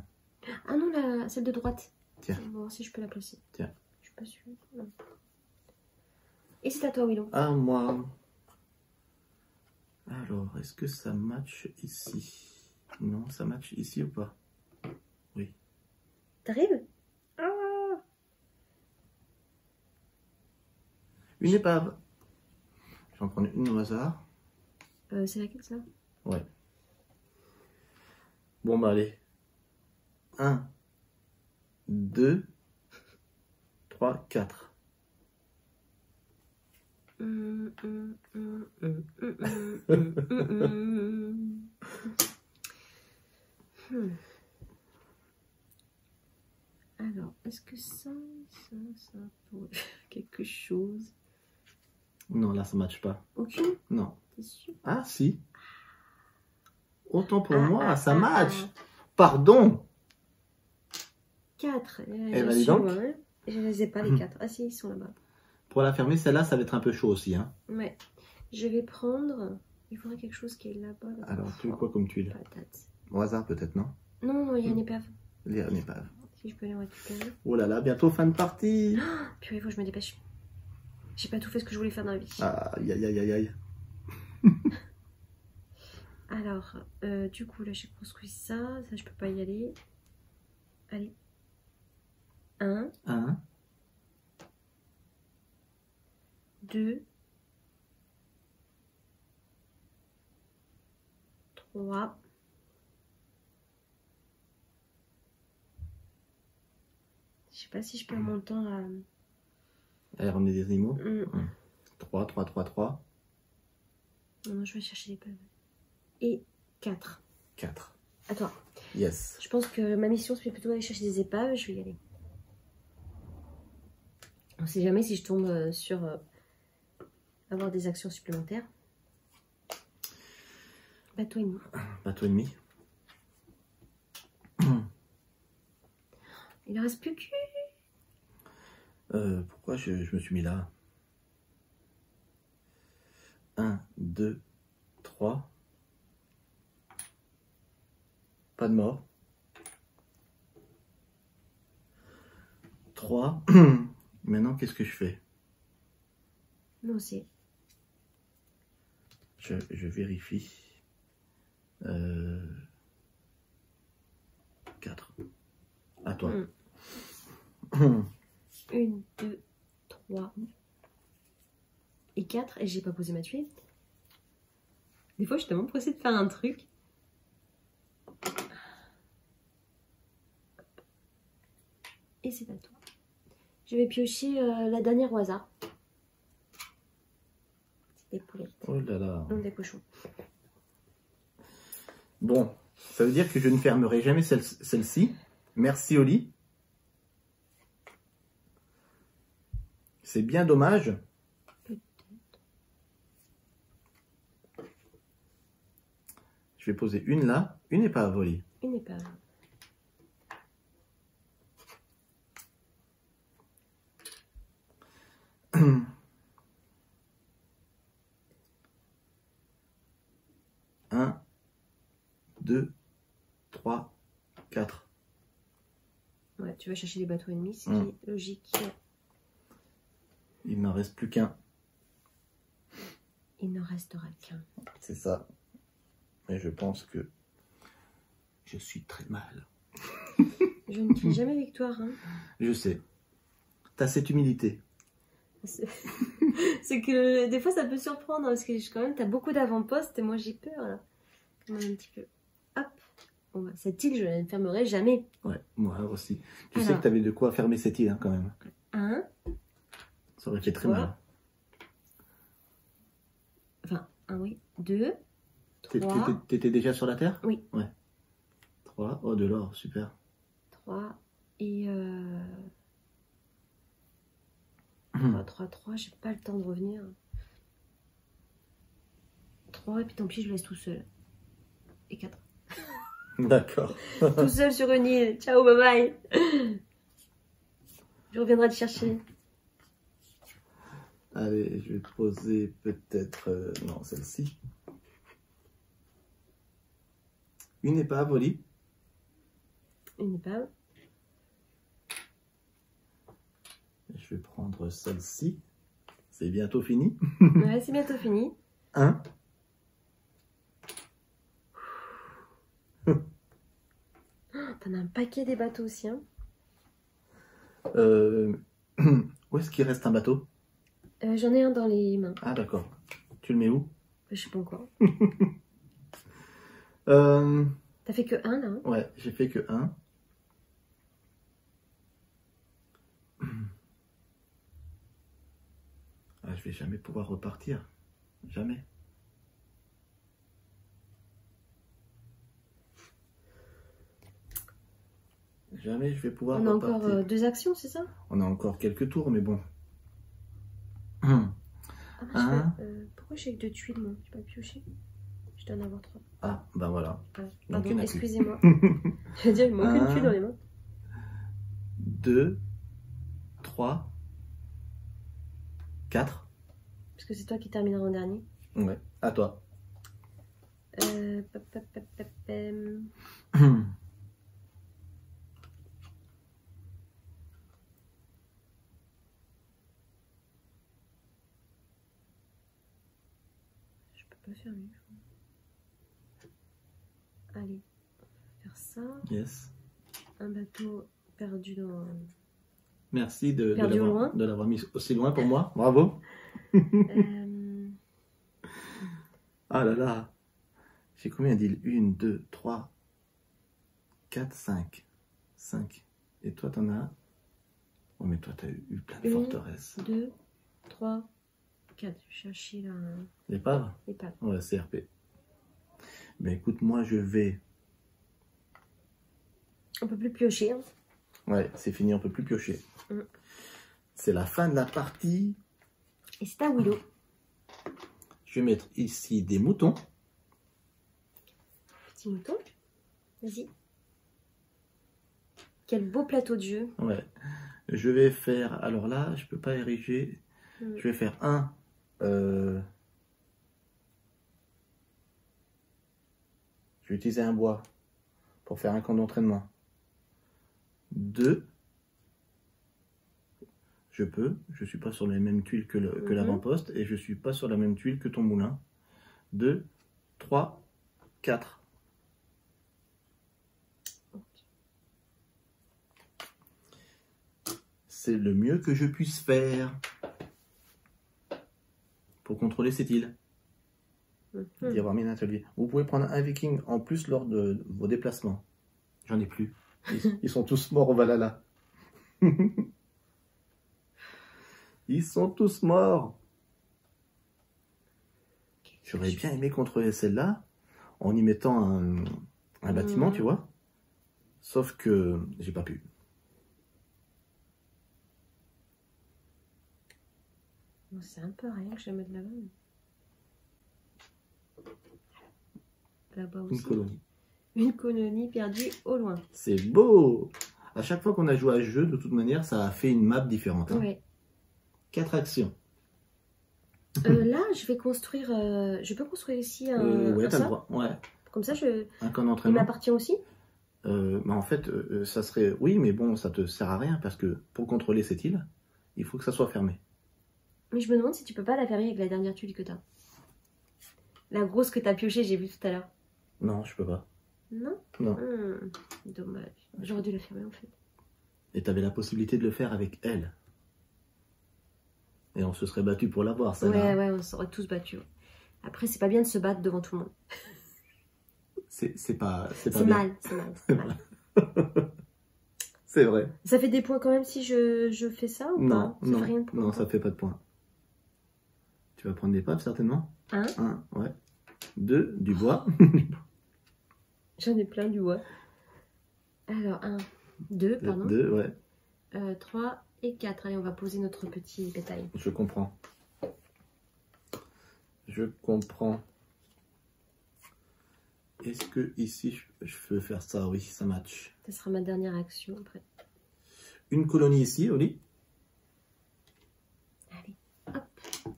Ah non, celle de droite. Tiens. On va voir si je peux la placer. Tiens. Je suis pas sûre. Non. Et c'est à toi, Willow. Ah, moi. Alors, est-ce que ça match ici? Non, ça match ici ou pas? Oui. T'arrives? Ah. Une épave. Je vais en prendre une au hasard. C'est laquelle, ça? Ouais. Bon, bah allez. 1, 2, 3, 4. Alors, est-ce que ça pourrait faire quelque chose? Non, là, ça matche pas. Aucune? Non. T'es sûr? Ah, si. Autant pour moi, ça match. Pardon. 4. Eh ben, dis donc. Je les ai pas, les 4. Ah si, ils sont là-bas. Pour la fermer, celle-là, ça va être un peu chaud aussi. Hein. Ouais. Je vais prendre... Il faudrait quelque chose qui est là-bas. Alors, tu veux quoi comme tuile? Patate. Au hasard, peut-être, non? Non, non, il y a une épave. Il y a une épave. Si je peux les récupérer. Oh là là, bientôt fin de partie. Purée, il faut que je me dépêche. J'ai pas tout fait ce que je voulais faire dans la vie. Aïe, aïe, aïe, aïe, aïe. Alors, du coup, là, j'ai construit ça. Ça, je peux pas y aller. Allez. 1. 2. 3. Je sais pas si je perds mon temps à... Allez, ramener des animaux. 3, 3, 3, 3. Non, je vais chercher les peuples. Et 4. 4. À toi. Yes. Je pense que ma mission, c'est plutôt d'aller chercher des épaves. Je vais y aller. On sait jamais si je tombe sur avoir des actions supplémentaires. Bateau ennemi. Bateau ennemi. Il ne reste plus que... Pourquoi je me suis mis là? 1, 2, 3. Pas de mort. 3. Maintenant, qu'est-ce que je fais? Non, c'est... Je vérifie. 4. À toi. 1, 2, 3 et 4. Et j'ai pas posé ma tuile. Des fois, je suis tellement pressée de faire un truc. Et c'est à toi. Je vais piocher la dernière au hasard. Des poulets. Oh là là. Non, des cochons. Bon, ça veut dire que je ne fermerai jamais celle-ci. Merci Oli. C'est bien dommage. Je vais poser une là. Une épave, Oli. Une épave. Un, 2, 3, 4. Ouais. Ouais, tu vas chercher les bateaux ennemis, c'est logique. Il n'en reste plus qu'un. Il ne restera qu'un. C'est ça. Et je pense que je suis très mal. Je ne crie jamais victoire. Hein. Je sais. T'as cette humilité. C'est que des fois ça peut surprendre parce que quand même t'as beaucoup d'avant-postes et moi j'ai peur là. Quand même un petit peu. Hop. Bon, bah, cette île je ne la fermerai jamais. Ouais, moi aussi. Tu sais que t'avais de quoi fermer cette île hein, quand même. Un. Ça aurait fait très mal. Enfin, un oui. 2. 3. T'étais déjà sur la terre? Oui. Ouais. 3. Oh, de l'or, super. 3 et 3, j'ai pas le temps de revenir. 3 et puis tant pis, je laisse tout seul. Et 4. D'accord. Tout seul sur une île. Ciao, bye bye. Je reviendrai te chercher. Allez, je vais te poser peut-être... non, celle-ci. Une épave, Oli. Une épave. Je vais prendre celle-ci. C'est bientôt fini. Ouais, c'est bientôt fini. 1. T'en as un paquet des bateaux aussi, hein. Où est-ce qu'il reste un bateau? J'en ai un dans les mains. Ah d'accord. Tu le mets où? Je sais pas encore. T'as fait que un là hein? Ouais, j'ai fait que un. Ah, je vais jamais pouvoir repartir. Jamais. Jamais je vais pouvoir repartir. On a encore 2 actions, c'est ça? On a encore quelques tours, mais bon. Pourquoi j'ai que 2 tuiles, moi? Tu peux pas piocher? Je dois en avoir 3. Ah, ben voilà. Pardon, excusez-moi. Je veux dire, il manque une tuile dans les mains. 2, 3, 4. Parce que c'est toi qui termineras en dernier. Ouais, à toi. Je peux pas faire mieux. Allez, on va faire ça. Yes. Un bateau perdu dans... Merci de l'avoir mis aussi loin pour moi. Bravo. Ah là là. J'ai combien d'îles? 1, 2, 3, 4, 5. 5. Et toi, t'en as... Oh, mais toi, t'as eu plein de forteresses. 2, 3, 4. Je cherchais là... L'épave? L'épave. Ouais, CRP. Ben écoute, moi, je vais... On peut plus piocher. Hein. Ouais, c'est fini, on peut plus piocher. C'est la fin de la partie. Et c'est à Willow. Je vais mettre ici des moutons. Petit mouton. Vas-y. Quel beau plateau de jeu. Ouais. Je vais faire... Alors là, je peux pas ériger. Je vais faire un... Je vais utiliser un bois pour faire un camp d'entraînement. 2. Je suis pas sur les mêmes tuiles que l'avant-poste et je suis pas sur la même tuile que ton moulin. 2, 3, 4. C'est le mieux que je puisse faire pour contrôler cette île. D'y avoir mis un atelier. Vous pouvez prendre un viking en plus lors de vos déplacements. J'en ai plus. Ils sont tous morts au Valhalla. Ils sont tous morts. J'aurais bien aimé contrôler celle-là en y mettant un bâtiment, tu vois. Sauf que j'ai pas pu. C'est un peu rien que je la mette là-bas. Là-bas aussi. Une colonie. Une colonie perdue au loin. C'est beau. À chaque fois qu'on a joué à ce jeu, de toute manière, ça a fait une map différente. Hein. Ouais. 4 actions. Là, je vais construire... je peux construire ici un... Ouais, un t'as ça le droit. Ouais. Comme ça, un camp il d'entraînement. m'appartient aussi. en fait, ça serait... Oui, mais bon, ça te sert à rien parce que pour contrôler cette île, il faut que ça soit fermé. Mais je me demande si tu peux pas la fermer avec la dernière tuile que t'as. La grosse que t'as piochée, j'ai vu tout à l'heure. Non, je peux pas. Non? Non. Dommage. J'aurais dû la fermer en fait. Et t'avais la possibilité de le faire avec elle. Et on se serait battu pour l'avoir, ça. Ouais, ouais, on s'aurait tous battus. Après, c'est pas bien de se battre devant tout le monde. C'est pas C'est bien. mal, c'est mal, c'est mal. C'est vrai. Ça fait des points quand même si je fais ça ou Non, pas? non, Ça fait rien de points, non, quoi. ça fait pas de points. Tu vas prendre des paves, certainement? 1. 1, ouais. 2, du bois. J'en ai plein du bois. Alors, 1, 2, pardon. 2, ouais. 3 et 4. Allez, on va poser notre petit bétail. Je comprends. Je comprends. Est-ce que ici, je peux faire ça? Oui, ça match. Ça sera ma dernière action après. Une colonie ici, Oli. Allez, hop.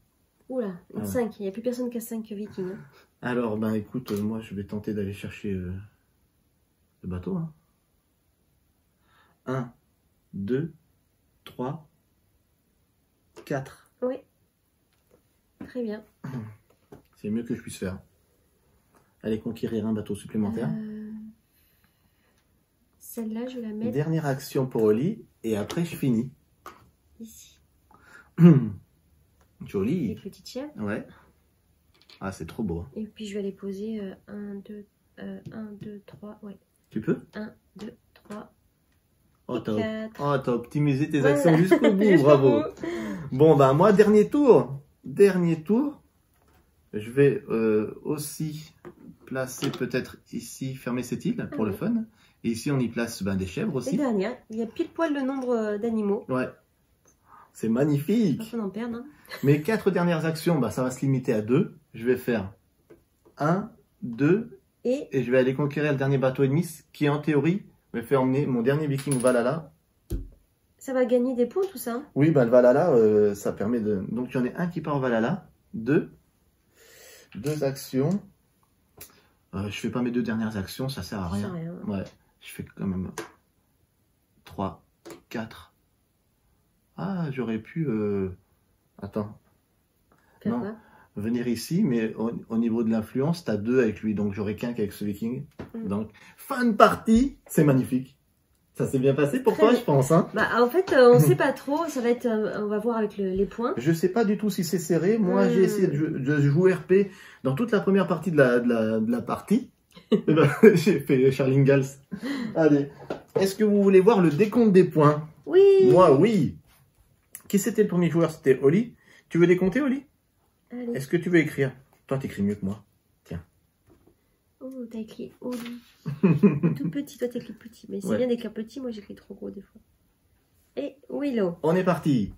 Oula, une Ah ouais. 5. Il n'y a plus personne qui a 5 vikings. Hein. Alors, ben écoute, moi je vais tenter d'aller chercher le bateau. 1, 2, 3, 4. Oui. Très bien. C'est mieux que je puisse faire. Aller conquérir un bateau supplémentaire. Celle-là, je vais la mettre Dernière action pour Oli, et après je finis. ici. Joli. Les petites chèvres. Ouais. Ah, c'est trop beau. Et puis je vais les poser 1, 2, 3. Ouais. Tu peux? 1, 2, 3. Oh, t'as 4. t'as optimisé tes Voilà. actions jusqu'au bout, Jusqu'au bravo. bout. Bon, ben moi, dernier tour. Dernier tour. Je vais aussi placer peut-être ici, fermer cette île pour le fun. Et ici, on y place des chèvres Et aussi. dernière, il y a pile poil le nombre d'animaux. Ouais. C'est Pas magnifique. qu'on en perde. Hein. Mes 4 dernières actions, ça va se limiter à 2. Je vais faire 1, 2, Et et je vais aller conquérir le dernier bateau ennemi, qui en théorie me fait emmener mon dernier viking Valhalla. ça va gagner des points tout ça. Hein. Oui, le Valhalla, ça permet de... Donc, il y en a un qui part au Valhalla. 2 actions. Je fais pas mes 2 dernières actions, ça sert à rien. Ça sert à rien. Ouais, je fais quand même 3, 4. Ah, j'aurais pu... Attends. Faire Non. quoi? Venir ici, mais au niveau de l'influence, t'as 2 avec lui, donc j'aurais qu'un qu'avec ce viking. Donc, fin de partie, c'est magnifique. Ça s'est bien passé pour toi, bien. je pense. Hein, Bah, en fait, on sait pas trop. Ça va être, on va voir avec les points. je sais pas du tout si c'est serré. Moi, j'ai essayé de jouer RP dans toute la première partie de la partie. Eh ben, j'ai fait Charling Gals. Allez, est-ce que vous voulez voir le décompte des points? Oui. Moi, oui. Qui c'était le premier joueur? C'était Oli. Tu veux décompter, Oli? Allez. Est-ce que tu veux écrire? Toi, t'écris mieux que moi. Tiens. Oh, t'as écrit Oli. Tout petit, toi t'as écrit petit. Mais c'est Ouais. bien d'écrire petit, moi j'écris trop gros des fois. Et Willow. On est parti.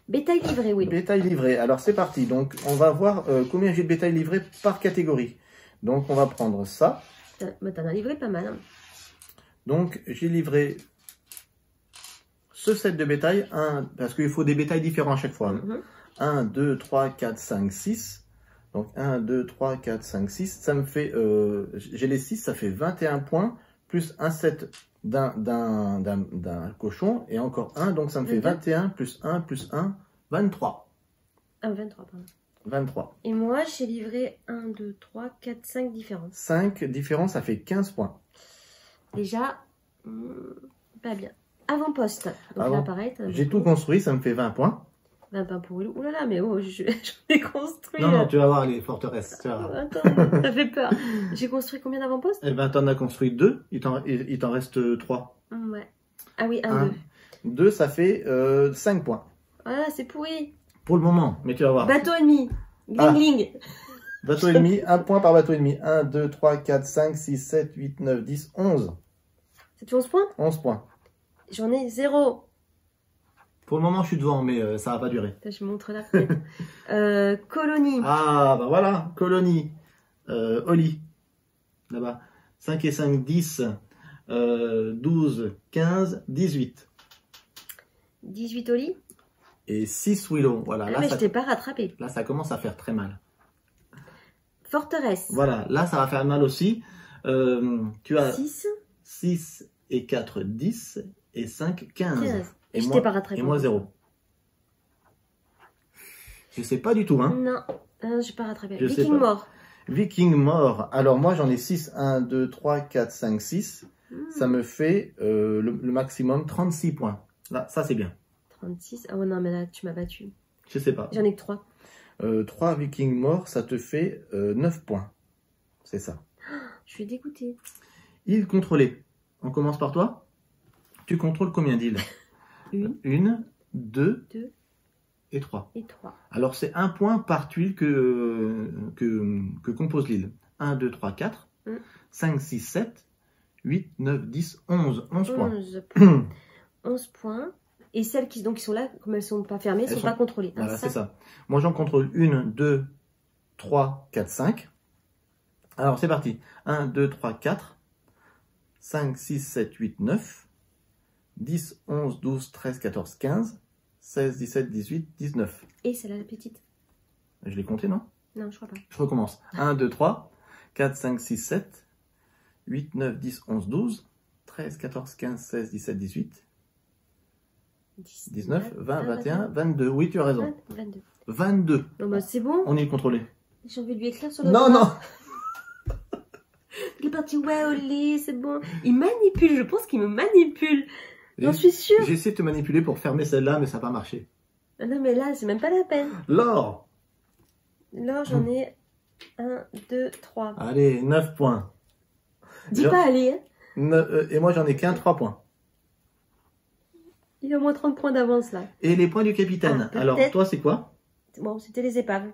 Bétail livré, Willow. Bétail livré. Alors, c'est parti. Donc, on va voir combien j'ai de bétail livré par catégorie. Donc, on va prendre ça. T'en as livré pas mal. Hein. Donc, j'ai livré ce set de bétail, parce qu'il faut des bétails différents à chaque fois. Mhm. 1, 2, 3, 4, 5, 6. Donc 1, 2, 3, 4, 5, 6. Ça me fait, j'ai les 6, ça fait 21 points, plus un set d'un cochon, et encore un, donc ça me fait 21, plus 1, 23. Ah, 23, pardon. 23. Et moi, j'ai livré 1, 2, 3, 4, 5 différences. 5 différents, ça fait 15 points. Déjà, pas bien. Avant-poste. Donc Avant. là, pareil. J'ai tout construit, ça me fait 20 points. 20 points pour Willow. Ouh là là, mais oh, j'en ai construit. Non, non, tu vas voir les forteresses. Tu vas voir. Attends, ça fait peur. J'ai construit combien d'avant-postes? Eh ben, t'en as construit 2, il t'en reste 3. Ouais. Ah oui, 1, 2. 2, ça fait 5 points. Voilà, c'est pourri. Pour le moment, mais tu vas voir. Bateau ennemi. Ah. Gling, Bateau ennemi, 1 point par bateau ennemi. 1, 2, 3, 4, 5, 6, 7, 8, 9, 10, 11. Ça fait 11 points? 11 points. J'en ai 0. Pour le moment, je suis devant, mais ça va pas durer. Attends, je montre la fenêtre. Colonie. Ah, bah voilà, colonie. Oli, là-bas. 5 et 5, 10. 12, 15, 18. 18 au lit. Et 6 Willow. Voilà, Ah, là, mais ça, je t'ai pas rattrapé. là, ça commence à faire très mal. Forteresse. Voilà, là, ça va faire mal aussi. Tu as 6. 6 et 4, 10. Et 5, 15. Et je moi, t'ai pas rattrapé. Et moi, 0. Je sais pas du tout, hein. Non, je n'ai pas rattrapé. Je Viking mort. Viking mort. Alors moi, j'en ai 6. 1, 2, 3, 4, 5, 6. Ça me fait le maximum 36 points. Là, ça c'est bien. 36. Ah ouais, non, mais là, tu m'as battu. Je sais pas. J'en ai que 3. 3 Vikings morts, ça te fait 9 points. C'est ça. Je suis dégoûtée. Île contrôlée. On commence par toi. Tu contrôles combien d'îles? 1, 2 et 3. Alors c'est 1 point par tuile que compose l'île. 1, 2, 3, 4, 5, 6, 7, 8, 9, 10, 11. 11 points. 11 points. Et celles qui sont là, comme elles ne sont pas fermées, elles ne sont pas contrôlées. Voilà, c'est ça. Moi, j'en contrôle 1, 2, 3, 4, 5. Alors, c'est parti. 1, 2, 3, 4, 5, 6, 7, 8, 9, 10, 11, 12, 13, 14, 15, 16, 17, 18, 19. Et celle-là, la petite. Je l'ai compté, non? Non, je crois pas. Je recommence. 1, 2, 3, 4, 5, 6, 7, 8, 9, 10, 11, 12, 13, 14, 15, 16, 17, 18, 19, 20, 21, 22. Oui, tu as raison. 22. 22. Non, bah, c'est bon. On est contrôlé. J'ai envie de lui écrire sur le Non, non. Il est parti, ouais, au lit, c'est bon. Il manipule, je pense qu'il me manipule. J'en suis sûre. J'ai essayé de te manipuler pour fermer celle-là, mais ça n'a pas marché. Non, mais là, c'est même pas la peine. L'or. L'or, j'en ai 1, 2, 3. Allez, 9 points. Dis pas allez. Et moi, j'en ai qu'un 3 points. Il a au moins 30 points d'avance, là. Et les points du capitaine. Alors, toi, c'est quoi? Bon, c'était les épaves.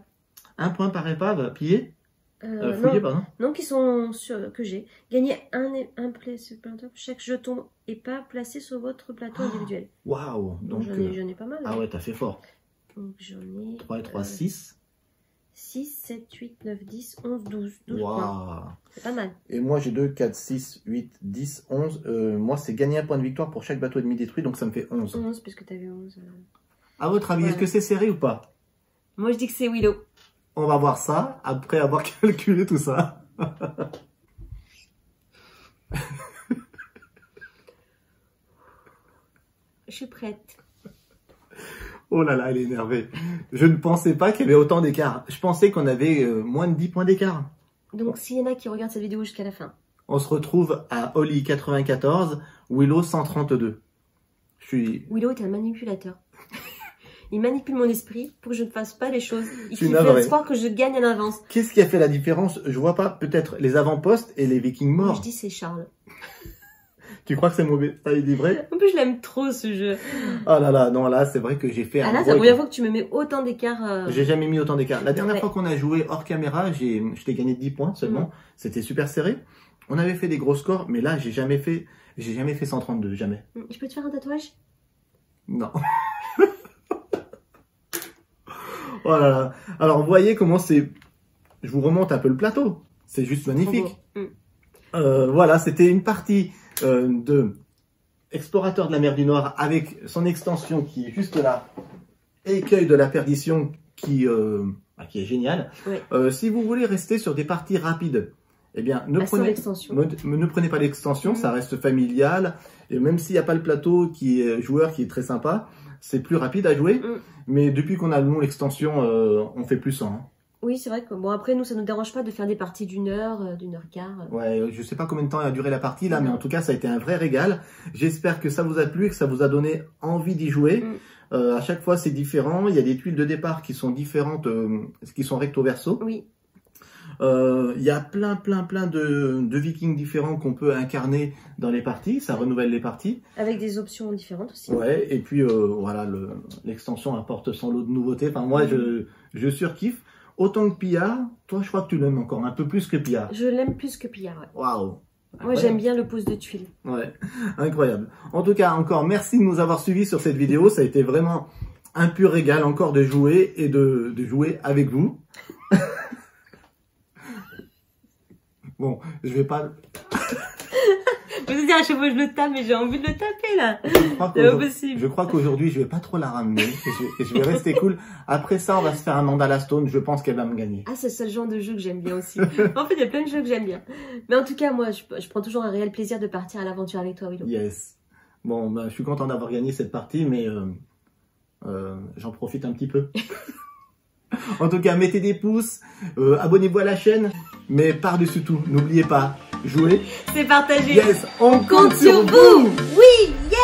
1 point par épave, pillé? Fouillé, non, pardon. Non, qui sont que j'ai. Gagné un plateau. Chaque jeton épave placé sur votre plateau individuel. Waouh! Donc, j'en ai pas mal. Ah ouais, t'as fait fort. Donc, j'en ai... 3 et 3, 6. 6, 7, 8, 9, 10, 11, 12. 12 wow. points. C'est pas mal. Et moi, j'ai 2, 4, 6, 8, 10, 11. Moi, c'est gagner un point de victoire pour chaque bateau ennemi détruit, donc ça me fait 11. 11, puisque tu avais 11. À votre avis, est-ce que c'est serré ou pas? Moi, je dis que c'est Willow. On va voir ça après avoir calculé tout ça. Je suis prête. Oh là là, elle est énervée. Je ne pensais pas qu'il y avait autant d'écart. Je pensais qu'on avait moins de 10 points d'écart. Donc, s'il y en a qui regardent cette vidéo jusqu'à la fin. On se retrouve à Oli 94, Willow 132. Willow est un manipulateur. Il manipule mon esprit pour que je ne fasse pas les choses. Il fait espoir que je gagne en avance. Qu'est-ce qui a fait la différence? Je vois pas, peut-être les avant-postes et les Vikings morts. Moi, je dis c'est Charles. Tu crois que c'est mauvais? Ça, il est vrai? En plus, je l'aime trop, ce jeu. Oh là là, non, là, c'est vrai que j'ai fait là, c'est la première fois que tu me mets autant d'écart. J'ai jamais mis autant d'écart. La dernière fois qu'on a joué hors caméra, je t'ai gagné 10 points seulement. C'était super serré. On avait fait des gros scores, mais là, j'ai jamais fait 132, jamais. Je peux te faire un tatouage? Non. Oh là là. Alors, vous voyez comment c'est... Je vous remonte un peu le plateau. C'est juste magnifique. Voilà, c'était une partie de Explorateur de la mer du Nord avec son extension qui est juste là. Écueil de la perdition qui est génial. Oui. Si vous voulez rester sur des parties rapides, eh bien, ne prenez pas l'extension, ça reste familial. Et même s'il n'y a pas le plateau qui est joueur qui est très sympa, c'est plus rapide à jouer. Mais depuis qu'on a l'extension, on fait plus 100. Hein. Oui, c'est vrai que bon après nous ça nous dérange pas de faire des parties d'1 heure, d'1 heure quart. Ouais, je sais pas combien de temps a duré la partie là, mais en tout cas ça a été un vrai régal. J'espère que ça vous a plu et que ça vous a donné envie d'y jouer. À chaque fois c'est différent. Il y a des tuiles de départ qui sont différentes, qui sont recto verso. Oui. Il y a plein de vikings différents qu'on peut incarner dans les parties, ça renouvelle les parties. Avec des options différentes aussi. Ouais, et puis voilà, l'extension apporte son lot de nouveautés. Enfin moi je surkiffe. Autant que Pillard, toi je crois que tu l'aimes encore un peu plus que Pillard. Je l'aime plus que Pillard, ouais. Waouh. Moi j'aime bien le pouce de tuile. Ouais, incroyable. En tout cas, encore merci de nous avoir suivis sur cette vidéo. Ça a été vraiment un pur régal encore de jouer et de jouer avec vous. Bon, je vais pas... Vous allez dire à chaque fois que je le tape, mais j'ai envie de le taper là. Je crois qu'aujourd'hui, je vais pas trop la ramener. Je vais rester cool. Après ça, on va se faire un Mandala Stone. Je pense qu'elle va me gagner. Ah, c'est le seul genre de jeu que j'aime bien aussi. En fait, il y a plein de jeux que j'aime bien. Mais en tout cas, moi, je prends toujours un réel plaisir de partir à l'aventure avec toi, Willow. Yes. Bon, ben, je suis content d'avoir gagné cette partie, mais j'en profite un petit peu. En tout cas, mettez des pouces, abonnez-vous à la chaîne, mais par-dessus tout, n'oubliez pas, jouer, c'est partagé. Yes, on compte sur vous. Oui, yes.